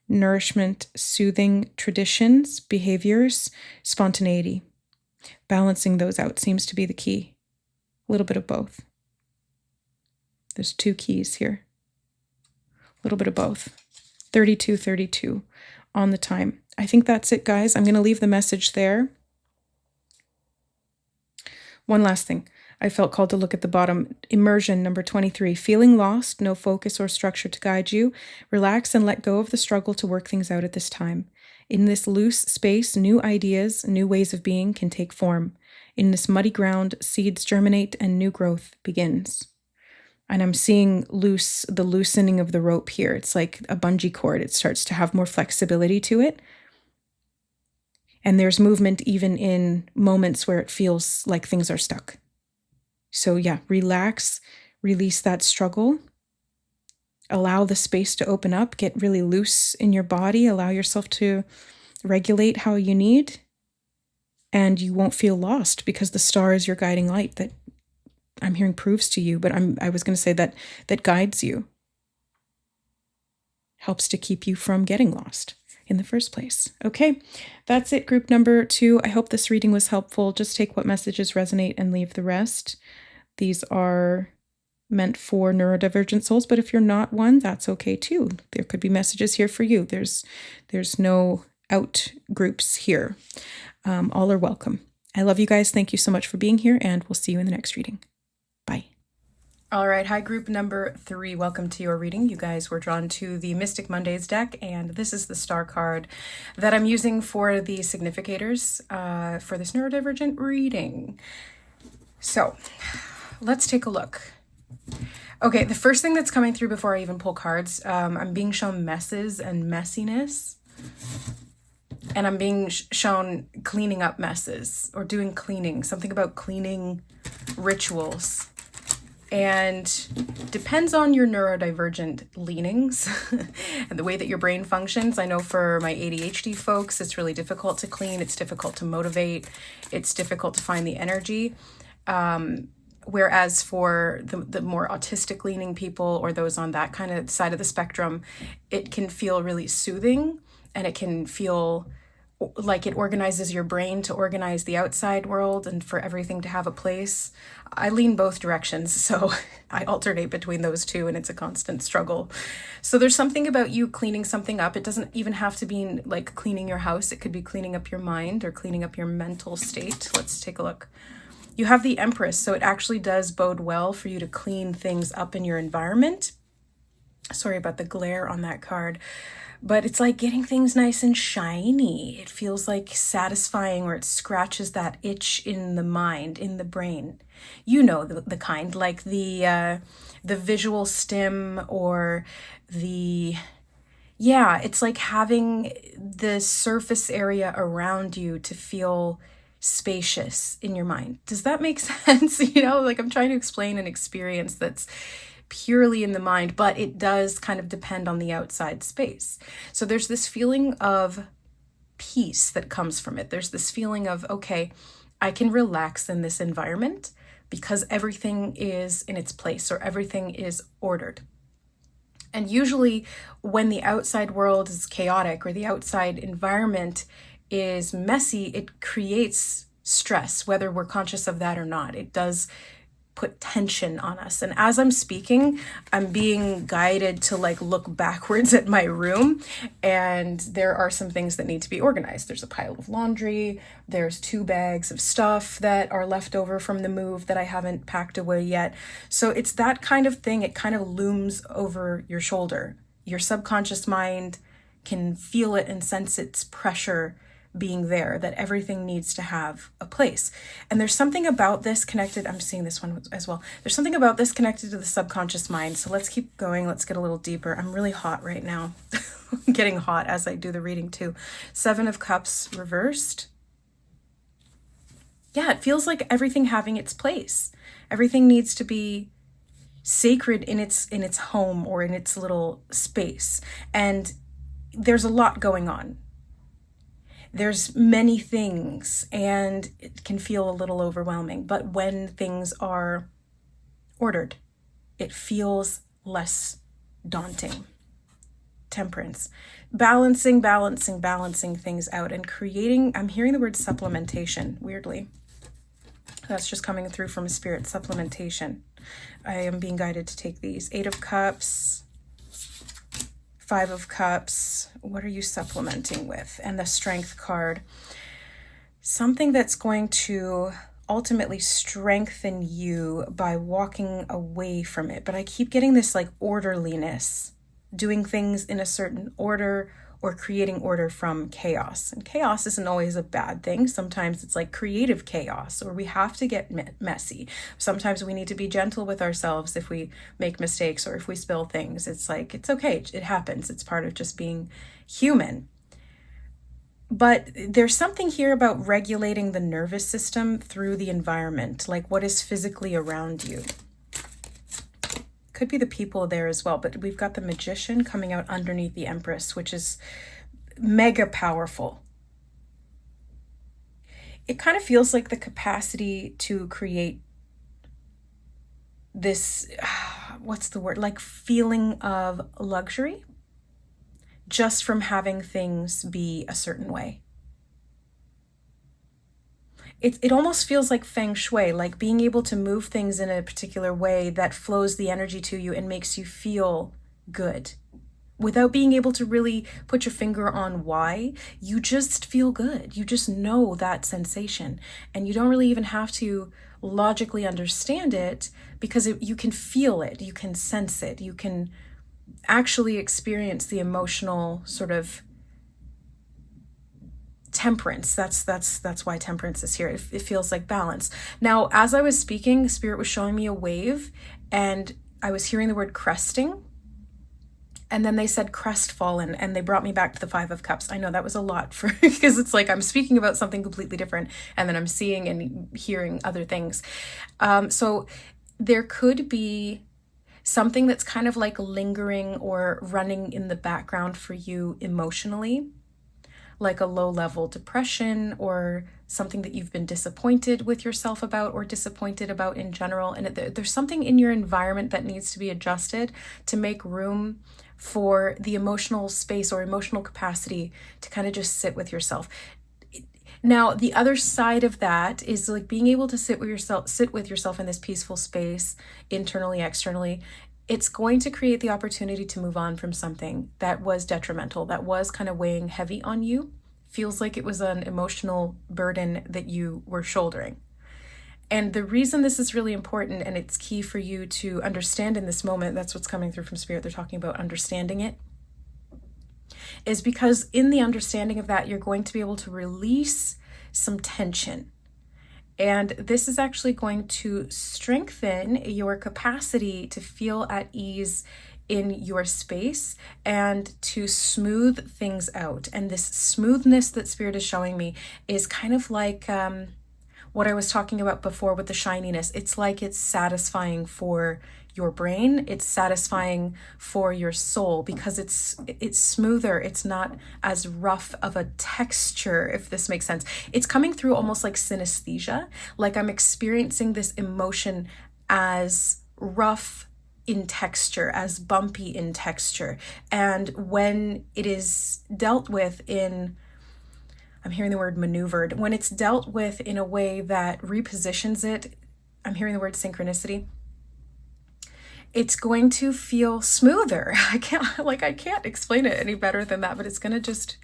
Nourishment, soothing traditions, behaviors, spontaneity. Balancing those out seems to be the key. A little bit of both. There's 2 keys here. A little bit of both. 32 on the time. I think that's it, guys. I'm going to leave the message there. One last thing. I felt called to look at the bottom. Immersion, number 23. Feeling lost, no focus or structure to guide you. Relax and let go of the struggle to work things out at this time. In this loose space, new ideas, new ways of being can take form. In this muddy ground, seeds germinate and new growth begins. And I'm seeing the loosening of the rope here. It's like a bungee cord. It starts to have more flexibility to it. And there's movement even in moments where it feels like things are stuck. So yeah, relax, release that struggle. Allow the space to open up, get really loose in your body, allow yourself to regulate how you need, and you won't feel lost because the star is your guiding light that I'm hearing proves to you, but I was going to say that guides you, helps to keep you from getting lost in the first place. Okay, that's it, group number 2. I hope this reading was helpful. Just take what messages resonate and leave the rest. These are meant for neurodivergent souls, but if you're not one, that's okay too. There could be messages here for you. There's no out groups here. All are welcome. I love you guys. Thank you so much for being here, and we'll see you in the next reading. Bye. All right, hi, group number 3. Welcome to your reading. You guys were drawn to the Mystic Mondays deck, and this is the star card that I'm using for the significators for this neurodivergent reading. So let's take a look. Okay, the first thing that's coming through before I even pull cards, I'm being shown messes and messiness. And I'm being shown cleaning up messes or doing cleaning, something about cleaning rituals. And depends on your neurodivergent leanings and the way that your brain functions. I know for my ADHD folks, it's really difficult to clean. It's difficult to motivate. It's difficult to find the energy. Whereas for the more autistic leaning people or those on that kind of side of the spectrum, it can feel really soothing, and it can feel like it organizes your brain to organize the outside world and for everything to have a place. I lean both directions, so I alternate between those two, and it's a constant struggle. So there's something about you cleaning something up. It doesn't even have to be like cleaning your house. It could be cleaning up your mind or cleaning up your mental state. Let's take a look. You have the Empress, so it actually does bode well for you to clean things up in your environment. Sorry about the glare on that card. But it's like getting things nice and shiny. It feels like satisfying, or it scratches that itch in the mind, in the brain. You know the kind, like the visual stim, or it's like having the surface area around you to feel spacious in your mind. Does that make sense? Like I'm trying to explain an experience that's purely in the mind, but it does kind of depend on the outside space. So there's this feeling of peace that comes from it. There's this feeling of, okay, I can relax in this environment because everything is in its place, or everything is ordered. And usually when the outside world is chaotic or the outside environment is messy, it creates stress, whether we're conscious of that or not. It does put tension on us. And as I'm speaking, I'm being guided to like look backwards at my room, and there are some things that need to be organized. There's a pile of laundry, there's 2 bags of stuff that are left over from the move that I haven't packed away yet. So it's that kind of thing. It kind of looms over your shoulder. Your subconscious mind can feel it and sense its pressure being there, that everything needs to have a place. And there's something about this connected, I'm seeing this one as well. There's something about this connected to the subconscious mind. So let's keep going. Let's get a little deeper. I'm really hot right now. I'm getting hot as I do the reading too. 7 of Cups reversed. Yeah, it feels like everything having its place. Everything needs to be sacred in its home or in its little space. And there's a lot going on. There's many things, and it can feel a little overwhelming. But when things are ordered, it feels less daunting. Temperance. Balancing things out and creating, I'm hearing the word supplementation, weirdly. That's just coming through from Spirit, supplementation. I am being guided to take these. 8 of Cups. 5 of Cups, what are you supplementing with? And the Strength card. Something that's going to ultimately strengthen you by walking away from it. But I keep getting this like orderliness, doing things in a certain order or creating order from chaos. And chaos isn't always a bad thing. Sometimes it's like creative chaos, or we have to get messy. Sometimes we need to be gentle with ourselves if we make mistakes or if we spill things. It's like, it's okay. It happens. It's part of just being human. But there's something here about regulating the nervous system through the environment, like what is physically around you. Could be the people there as well, but we've got the Magician coming out underneath the Empress, which is mega powerful. It kind of feels like the capacity to create this, what's the word, like feeling of luxury just from having things be a certain way. It almost feels like feng shui, like being able to move things in a particular way that flows the energy to you and makes you feel good. Without being able to really put your finger on why, you just feel good. You just know that sensation. And you don't really even have to logically understand it, because you can feel it, you can sense it, you can actually experience the emotional sort of temperance. That's why temperance is here. It feels like balance. Now, as I was speaking, Spirit was showing me a wave, and I was hearing the word cresting, and then they said crestfallen, and they brought me back to the 5 of Cups. I know that was a lot for because it's like I'm speaking about something completely different, and then I'm seeing and hearing other things. So there could be something that's kind of like lingering or running in the background for you emotionally, like a low-level depression or something that you've been disappointed with yourself about or disappointed about in general. And there's something in your environment that needs to be adjusted to make room for the emotional space or emotional capacity to kind of just sit with yourself. Now, the other side of that is like being able to sit with yourself in this peaceful space, internally, externally. It's going to create the opportunity to move on from something that was detrimental, that was kind of weighing heavy on you. Feels like it was an emotional burden that you were shouldering. And the reason this is really important, and it's key for you to understand in this moment, that's what's coming through from Spirit. They're talking about understanding it, is because in the understanding of that, you're going to be able to release some tension. And this is actually going to strengthen your capacity to feel at ease in your space and to smooth things out. And this smoothness that Spirit is showing me is kind of like what I was talking about before with the shininess. It's like it's satisfying for your brain, it's satisfying for your soul, because it's smoother, it's not as rough of a texture, if this makes sense. It's coming through almost like synesthesia, like I'm experiencing this emotion as rough in texture, as bumpy in texture. And when it is dealt with in, I'm hearing the word maneuvered, when it's dealt with in a way that repositions it I'm hearing the word synchronicity. It's going to feel smoother. I can't explain it any better than that, but it's going to just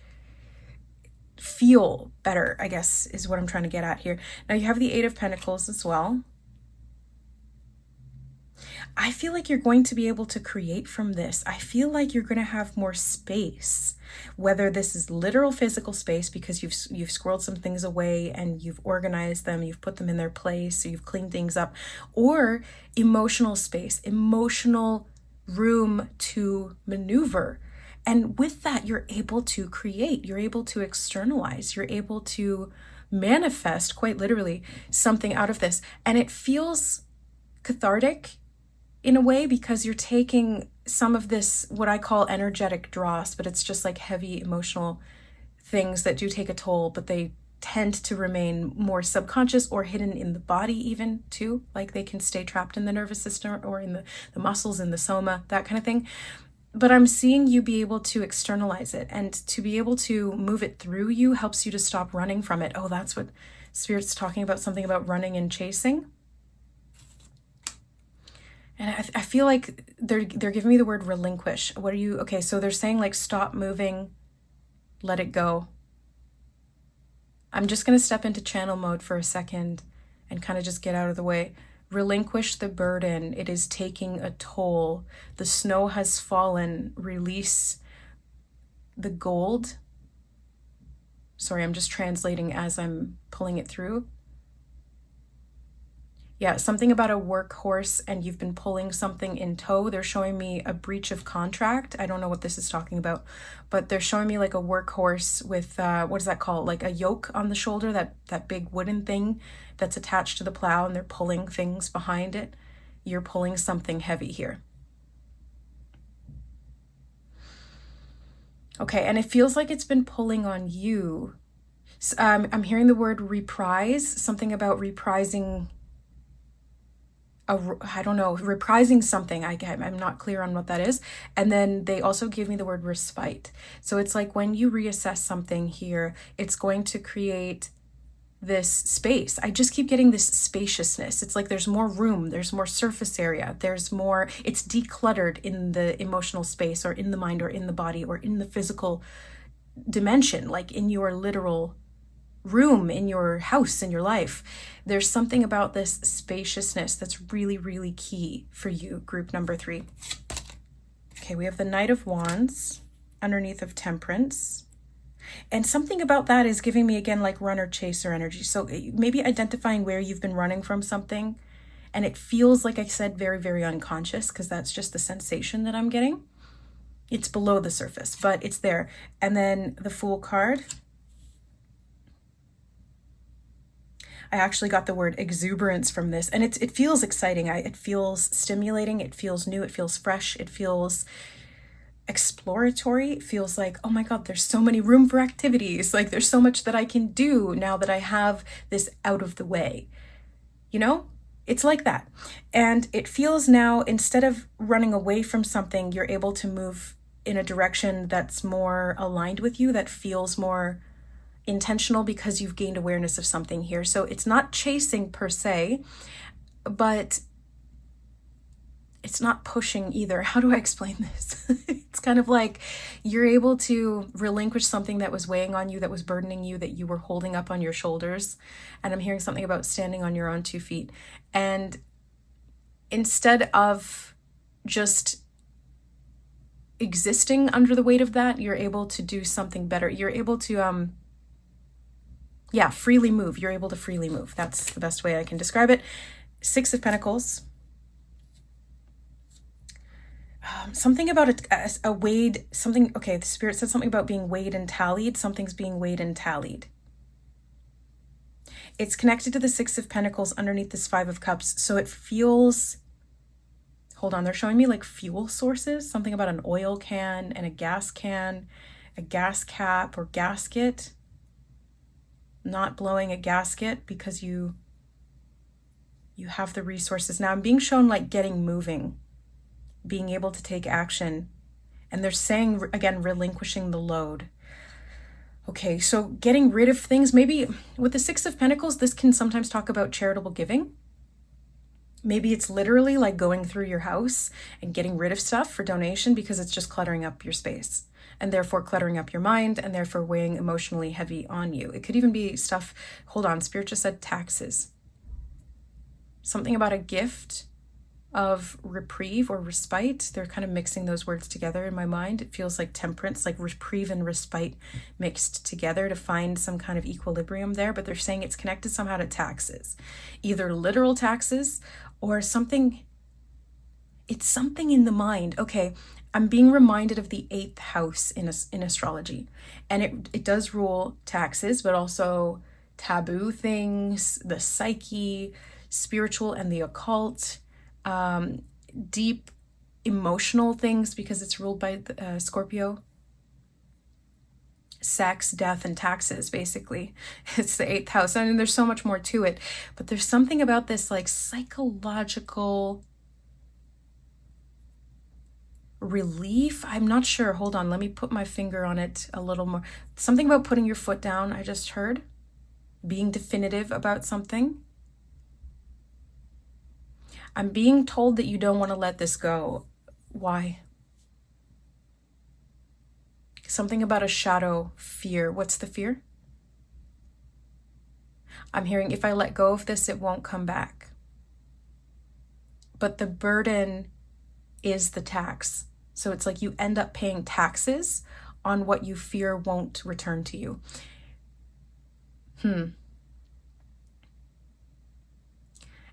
feel better, I guess, is what I'm trying to get at here. Now you have the Eight of Pentacles as well. I feel like you're going to be able to create from this. I feel like you're going to have more space, whether this is literal physical space because you've squirreled some things away and you've organized them, you've put them in their place, so you've cleaned things up, or emotional space, emotional room to maneuver. And with that, you're able to create, you're able to externalize, you're able to manifest, quite literally, something out of this. And it feels cathartic in a way because you're taking some of this, what I call energetic dross, but it's just like heavy emotional things that do take a toll, but they tend to remain more subconscious or hidden in the body even too. Like they can stay trapped in the nervous system or in the muscles, in the soma, that kind of thing. But I'm seeing you be able to externalize it, and to be able to move it through you helps you to stop running from it. Oh, that's what Spirit's talking about, something about running and chasing. And I feel like they're giving me the word relinquish. What are you? Okay, so they're saying like stop moving, let it go. I'm just going to step into channel mode for a second and kind of just get out of the way. Relinquish the burden. It is taking a toll. The snow has fallen. Release the gold. Sorry, I'm just translating as I'm pulling it through. Yeah, something about a workhorse and you've been pulling something in tow. They're showing me a breach of contract. I don't know what this is talking about, but they're showing me like a workhorse with, what is that called? Like a yoke on the shoulder, that big wooden thing that's attached to the plow, and they're pulling things behind it. You're pulling something heavy here. Okay, and it feels like it's been pulling on you. I'm hearing the word reprise, something about reprising. I don't know, reprising something. I'm not clear on what that is. And then they also give me the word respite. So it's like when you reassess something here, it's going to create this space. I just keep getting this spaciousness. It's like there's more room, there's more surface area, there's more, it's decluttered in the emotional space or in the mind or in the body or in the physical dimension, like in your literal room, in your house, in your life. There's something about this spaciousness that's really, really key for you, group number 3. Okay, we have the Knight of Wands underneath of Temperance. And something about that is giving me, again, like runner chaser energy. So maybe identifying where you've been running from something. And it feels, like I said, very, very unconscious, because that's just the sensation that I'm getting. It's below the surface, but it's there. And then the Fool card. I actually got the word exuberance from this, and it feels exciting. It feels stimulating. It feels new. It feels fresh. It feels exploratory. It feels like, oh my God, there's so many room for activities. Like there's so much that I can do now that I have this out of the way. You know, it's like that. And it feels now, instead of running away from something, you're able to move in a direction that's more aligned with you, that feels more intentional because you've gained awareness of something here. So it's not chasing per se, but it's not pushing either. How do I explain this? It's kind of like you're able to relinquish something that was weighing on you, that was burdening you, that you were holding up on your shoulders. And I'm hearing something about standing on your own 2 feet. And instead of just existing under the weight of that, you're able to do something better. You're able to freely move. You're able to freely move. That's the best way I can describe it. 6 of Pentacles. Something about a weighed, something, okay, the Spirit said something about being weighed and tallied. Something's being weighed and tallied. It's connected to the 6 of Pentacles underneath this 5 of Cups. So it feels, hold on, they're showing me like fuel sources, something about an oil can and a gas cap or gasket. Not blowing a gasket because you have the resources. Now I'm being shown like getting moving, being able to take action. And they're saying, again, relinquishing the load. Okay, so getting rid of things. Maybe with the 6 of Pentacles, this can sometimes talk about charitable giving. Maybe it's literally like going through your house and getting rid of stuff for donation because it's just cluttering up your space and therefore cluttering up your mind and therefore weighing emotionally heavy on you. It could even be stuff, hold on, Spirit just said taxes. Something about a gift of reprieve or respite. They're kind of mixing those words together in my mind. It feels like temperance, like reprieve and respite mixed together to find some kind of equilibrium there, but they're saying it's connected somehow to taxes, either literal taxes or something. It's something in the mind. Okay, I'm being reminded of the 8th house in astrology, and it does rule taxes, but also taboo things, the psyche, spiritual and the occult, deep emotional things, because it's ruled by Scorpio. Sex, death, and taxes, basically. It's the 8th house. I mean, there's so much more to it, but there's something about this like psychological relief. I'm not sure. Hold on. Let me put my finger on it a little more. Something about putting your foot down, I just heard. Being definitive about something. I'm being told that you don't want to let this go. Why? Something about a shadow fear. What's the fear? I'm hearing if I let go of this, it won't come back. But the burden is the tax. So it's like you end up paying taxes on what you fear won't return to you.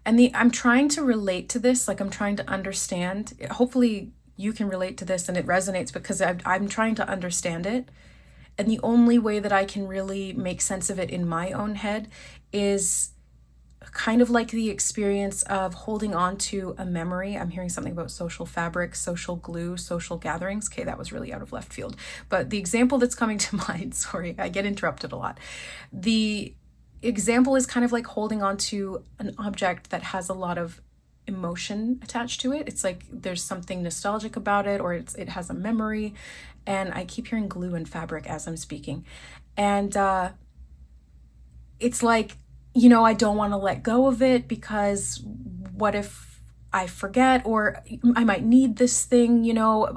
And I'm trying to relate to this, like I'm trying to understand. Hopefully you can relate to this and it resonates, because I'm trying to understand it. And the only way that I can really make sense of it in my own head is kind of like the experience of holding on to a memory. I'm hearing something about social fabric, social glue, social gatherings. Okay, that was really out of left field. But the example that's coming to mind, sorry, I get interrupted a lot. The example is kind of like holding on to an object that has a lot of emotion attached to it. It's like there's something nostalgic about it, or it has a memory. And I keep hearing glue and fabric as I'm speaking. And it's like, I don't want to let go of it, because what if I forget, or I might need this thing,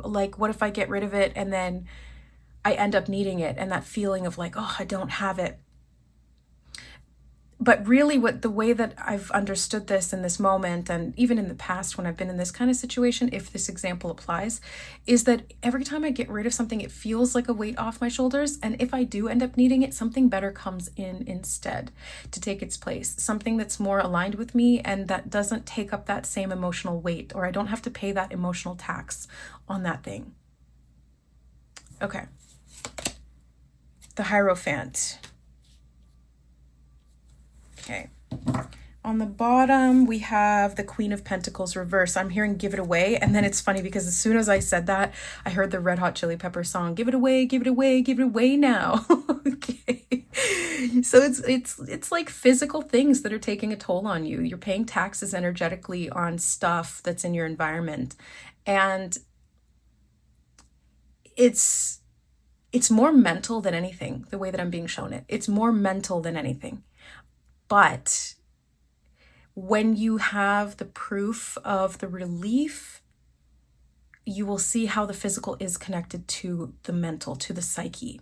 like what if I get rid of it and then I end up needing it, and that feeling of like, oh, I don't have it. But really the way that I've understood this in this moment, and even in the past when I've been in this kind of situation, if this example applies, is that every time I get rid of something, it feels like a weight off my shoulders. And if I do end up needing it, something better comes in instead to take its place. Something that's more aligned with me and that doesn't take up that same emotional weight, or I don't have to pay that emotional tax on that thing. Okay. The Hierophant. Okay, on the bottom, we have the Queen of Pentacles reverse. I'm hearing give it away. And then it's funny because as soon as I said that, I heard the Red Hot Chili Pepper song, give it away, give it away, give it away now. Okay. So it's like physical things that are taking a toll on you. You're paying taxes energetically on stuff that's in your environment. And it's more mental than anything, the way that I'm being shown it. It's more mental than anything. But when you have the proof of the relief, you will see how the physical is connected to the mental, to the psyche.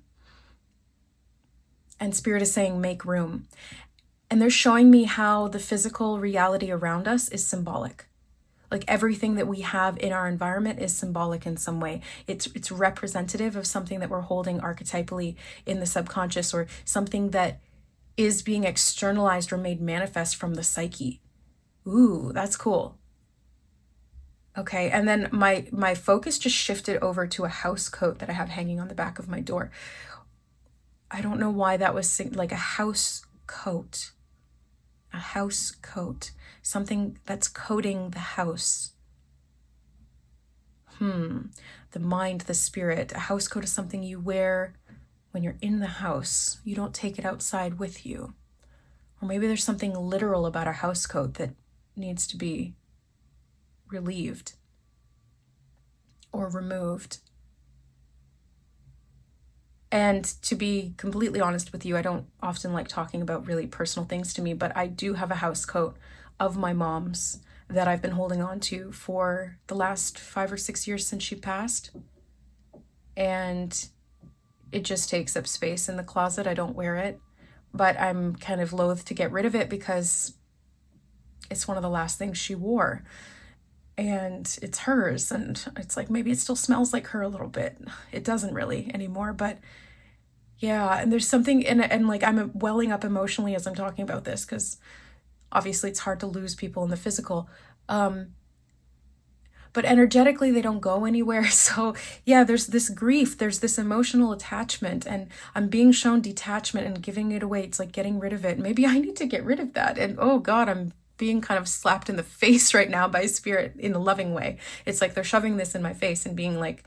And Spirit is saying, make room. And they're showing me how the physical reality around us is symbolic. Like everything that we have in our environment is symbolic in some way. It's representative of something that we're holding archetypally in the subconscious, or something that is being externalized or made manifest from the psyche. Ooh, that's cool. Okay, and then my focus just shifted over to a house coat that I have hanging on the back of my door. I don't know why that was like a house coat. A house coat. Something that's coating the house. The mind, the spirit. A house coat is something you wear when you're in the house. You don't take it outside with you. Or maybe there's something literal about a house coat that needs to be relieved or removed. And to be completely honest with you, I don't often like talking about really personal things to me, but I do have a house coat of my mom's that I've been holding on to for the last 5 or 6 years since she passed. And it just takes up space in the closet. I don't wear it, but I'm kind of loath to get rid of it because it's one of the last things she wore. And it's hers. And it's like, maybe it still smells like her a little bit. It doesn't really anymore, but yeah. And there's something, and like I'm welling up emotionally as I'm talking about this, because obviously it's hard to lose people in the physical. But energetically, they don't go anywhere. So yeah, there's this grief, there's this emotional attachment, and I'm being shown detachment and giving it away. It's like getting rid of it. Maybe I need to get rid of that. And oh God, I'm being kind of slapped in the face right now by spirit in a loving way. It's like they're shoving this in my face and being like,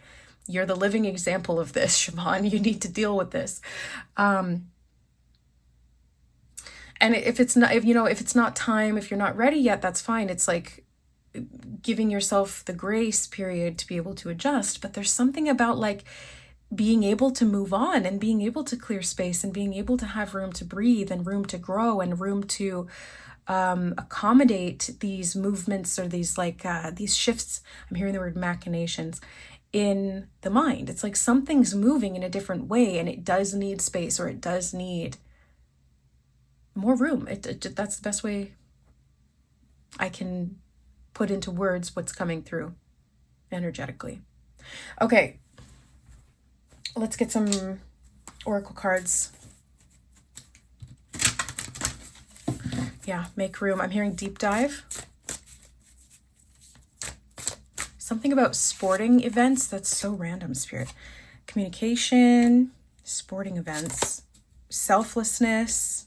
you're the living example of this, Siobhan. You need to deal with this. And if it's not, if it's not time, if you're not ready yet, that's fine. It's like giving yourself the grace period to be able to adjust. But there's something about like being able to move on and being able to clear space and being able to have room to breathe and room to grow and room to accommodate these movements or these these shifts. I'm hearing the word machinations in the mind. It's like something's moving in a different way, and it does need space, or it does need more room. That's the best way I can put into words what's coming through energetically. Okay, let's get some oracle cards. Yeah, make room. I'm hearing deep dive. Something about sporting events. That's so random, Spirit. Communication, sporting events, selflessness,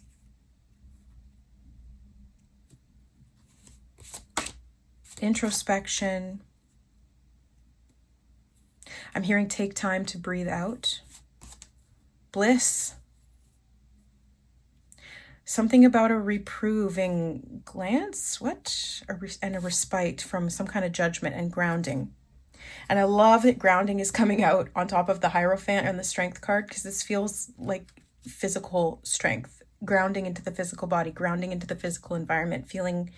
introspection. I'm hearing take time to breathe out. Bliss. Something about a reproving glance. What? And a respite from some kind of judgment and grounding. And I love that grounding is coming out on top of the Hierophant and the Strength card, because this feels like physical strength. Grounding into the physical body, grounding into the physical environment, feeling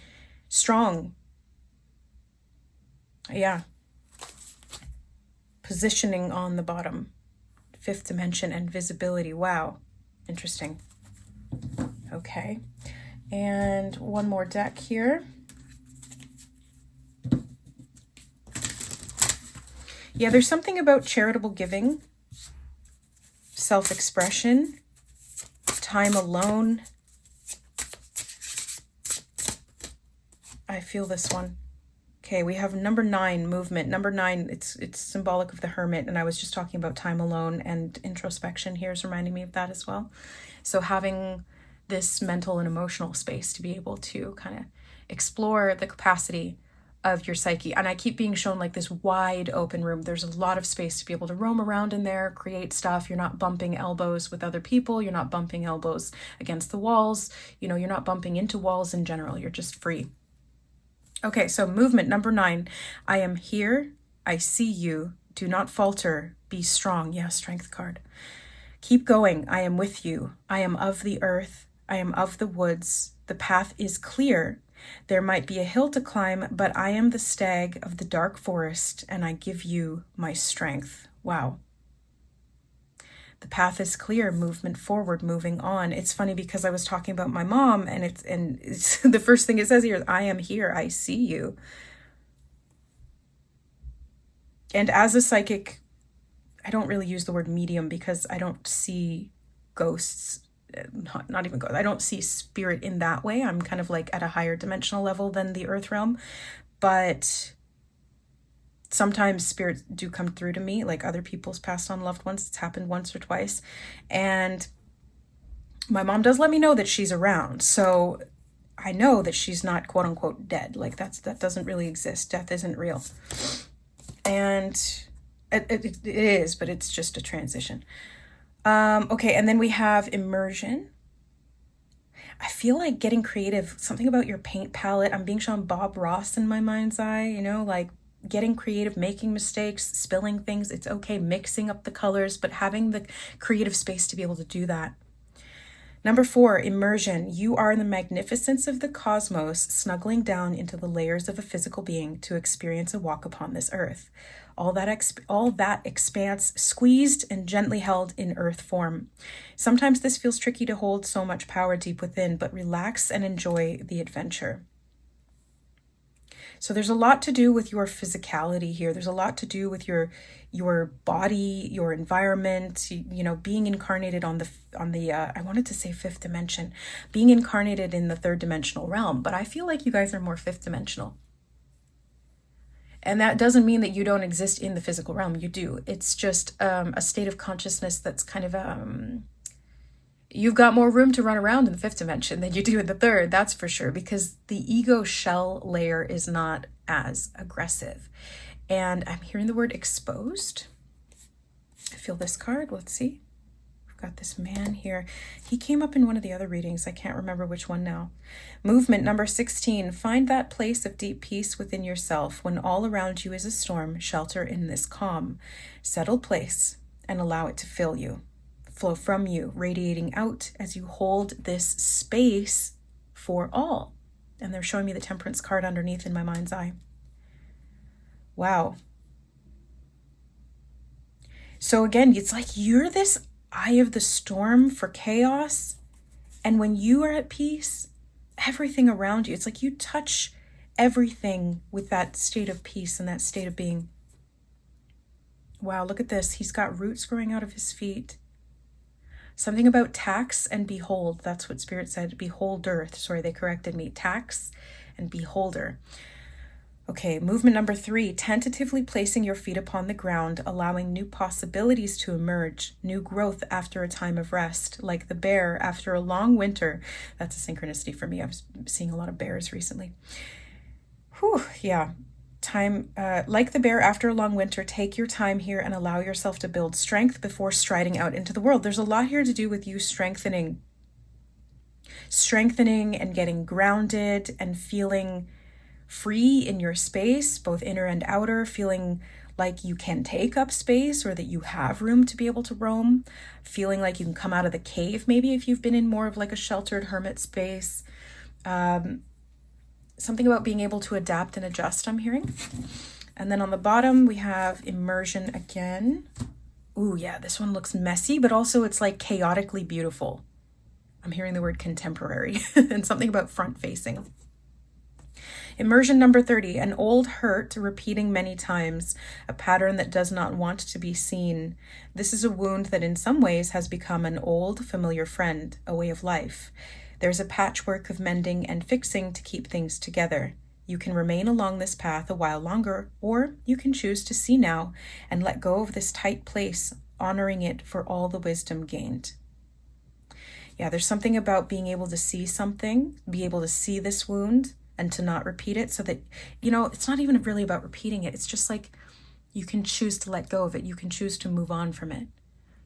strong. Yeah. Positioning on the bottom. Fifth dimension and visibility. Wow. Interesting. Okay. And one more deck here. Yeah, there's something about charitable giving, self-expression, time alone. I feel this one. Okay, we have number 9, movement. Number 9, it's symbolic of the hermit, and I was just talking about time alone, and introspection here is reminding me of that as well. So having this mental and emotional space to be able to kind of explore the capacity of your psyche. And I keep being shown like this wide open room. There's a lot of space to be able to roam around in there, create stuff. You're not bumping elbows with other people. You're not bumping elbows against the walls. You're not bumping into walls in general. You're just free. Okay, so movement, number 9. I am here. I see you. Do not falter. Be strong. Yeah, Strength card. Keep going. I am with you. I am of the earth. I am of the woods. The path is clear. There might be a hill to climb, but I am the stag of the dark forest, and I give you my strength. Wow. The path is clear, movement forward, moving on. It's funny because I was talking about my mom, and it's the first thing it says here is, I am here, I see you. And as a psychic, I don't really use the word medium because I don't see ghosts, not even ghosts. I don't see spirit in that way. I'm kind of like at a higher dimensional level than the earth realm, but sometimes spirits do come through to me, like other people's passed on loved ones. It's happened once or twice. And my mom does let me know that she's around. So I know that she's not quote unquote dead. Like that doesn't really exist. Death isn't real. And it is, but it's just a transition. Okay. And then we have immersion. I feel like getting creative, something about your paint palette. I'm being shown Bob Ross in my mind's eye, like getting creative, making mistakes, spilling things. It's okay, mixing up the colors, but having the creative space to be able to do that. Number 4, immersion. You are in the magnificence of the cosmos, snuggling down into the layers of a physical being to experience a walk upon this earth. All that expanse squeezed and gently held in earth form. Sometimes this feels tricky to hold so much power deep within, but relax and enjoy the adventure. So there's a lot to do with your physicality here. There's a lot to do with your body, your environment, being incarnated on the I wanted to say fifth dimension, being incarnated in the third dimensional realm, but I feel like you guys are more fifth dimensional. And that doesn't mean that you don't exist in the physical realm. You do. It's just a state of consciousness that's kind of you've got more room to run around in the fifth dimension than you do in the third, that's for sure, because the ego shell layer is not as aggressive. And I'm hearing the word exposed. I feel this card. Let's see. We've got this man here. He came up in one of the other readings. I can't remember which one now. Movement number 16. Find that place of deep peace within yourself. When all around you is a storm, shelter in this calm, settled place and allow it to fill you. Flow from you, radiating out as you hold this space for all. And they're showing me the Temperance card underneath in my mind's eye. Wow. So again, it's like you're this eye of the storm for chaos. And when you are at peace, everything around you, it's like you touch everything with that state of peace and that state of being. Wow, look at this. He's got roots growing out of his feet. Something about tax and behold. That's what Spirit said. Beholder. Sorry, they corrected me. Tax and beholder. Okay, movement number 3. Tentatively placing your feet upon the ground, allowing new possibilities to emerge, new growth after a time of rest, like the bear after a long winter. That's a synchronicity for me. I was seeing a lot of bears recently. Whew, yeah. Like the bear after a long winter, take your time here and allow yourself to build strength before striding out into the world. There's a lot here to do with you strengthening and getting grounded and feeling free in your space, both inner and outer, feeling like you can take up space or that you have room to be able to roam, feeling like you can come out of the cave, maybe if you've been in more of like a sheltered hermit space. Something about being able to adapt and adjust, I'm hearing. And then on the bottom, we have immersion again. Ooh, yeah, this one looks messy, but also it's like chaotically beautiful. I'm hearing the word contemporary and something about front facing. Immersion number 30, an old hurt repeating many times, a pattern that does not want to be seen. This is a wound that in some ways has become an old familiar friend, a way of life. There's a patchwork of mending and fixing to keep things together. You can remain along this path a while longer, or you can choose to see now and let go of this tight place, honoring it for all the wisdom gained. Yeah, there's something about being able to see something, be able to see this wound and to not repeat it so that, it's not even really about repeating it. It's just like you can choose to let go of it. You can choose to move on from it.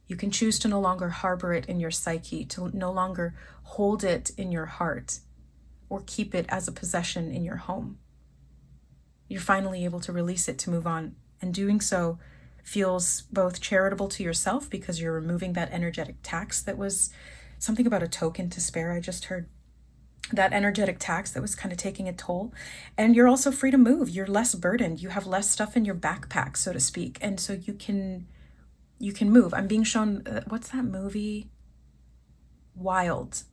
You can choose to no longer harbor it in your psyche, to no longer hold it in your heart or keep it as a possession in your home. You're finally able to release it, to move on. And doing so feels both charitable to yourself because you're removing that energetic tax that was something about a token to spare, I just heard. That energetic tax that was kind of taking a toll. And you're also free to move. You're less burdened. You have less stuff in your backpack, so to speak. And so you can move. I'm being shown, what's that movie? Wild,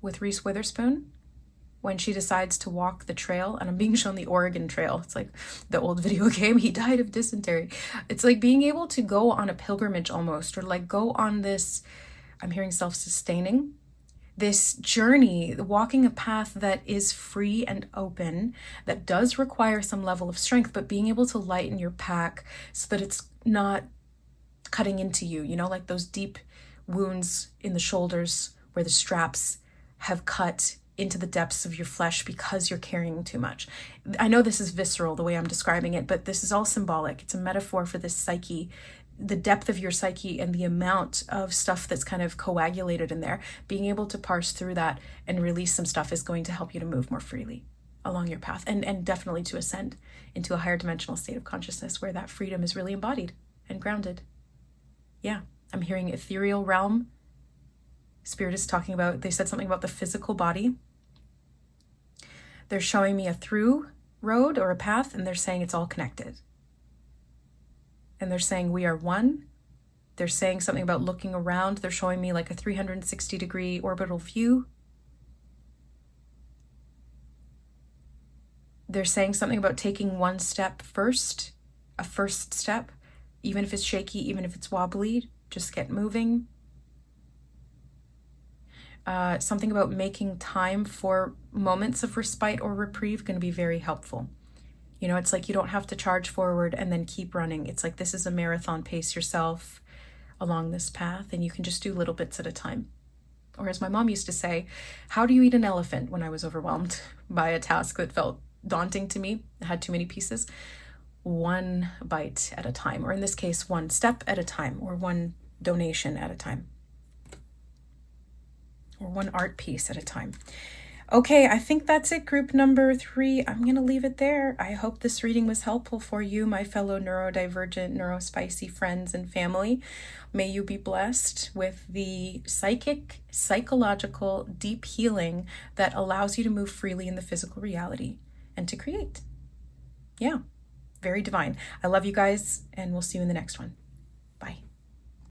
with Reese Witherspoon, when she decides to walk the trail, and I'm being shown the Oregon Trail. It's like the old video game. He died of dysentery. It's like being able to go on a pilgrimage almost, or like go on this, I'm hearing self-sustaining, this journey, walking a path that is free and open, that does require some level of strength, but being able to lighten your pack so that it's not cutting into you, like those deep wounds in the shoulders where the straps have cut into the depths of your flesh because you're carrying too much. I know this is visceral the way I'm describing it, but this is all symbolic. It's a metaphor for this psyche, the depth of your psyche and the amount of stuff that's kind of coagulated in there. Being able to parse through that and release some stuff is going to help you to move more freely along your path and definitely to ascend into a higher dimensional state of consciousness where that freedom is really embodied and grounded. Yeah, I'm hearing ethereal realm, Spirit is talking about, they said something about the physical body. They're showing me a through road or a path, and they're saying it's all connected. And they're saying we are one. They're saying something about looking around. They're showing me like a 360-degree orbital view. They're saying something about taking one step first, a first step, even if it's shaky, even if it's wobbly, just get moving. Something about making time for moments of respite or reprieve, going to be very helpful. You know, it's like you don't have to charge forward and then keep running. It's like this is a marathon. Pace yourself along this path, and you can just do little bits at a time. Or as my mom used to say, how do you eat an elephant, when I was overwhelmed by a task that felt daunting to me, it had too many pieces? One bite at a time, or in this case, one step at a time, or one donation at a time, or one art piece at a time. Okay, I think that's it, group number 3. I'm going to leave it there. I hope this reading was helpful for you, my fellow neurodivergent, neurospicy friends and family. May you be blessed with the psychic, psychological, deep healing that allows you to move freely in the physical reality and to create. Yeah, very divine. I love you guys, and we'll see you in the next one.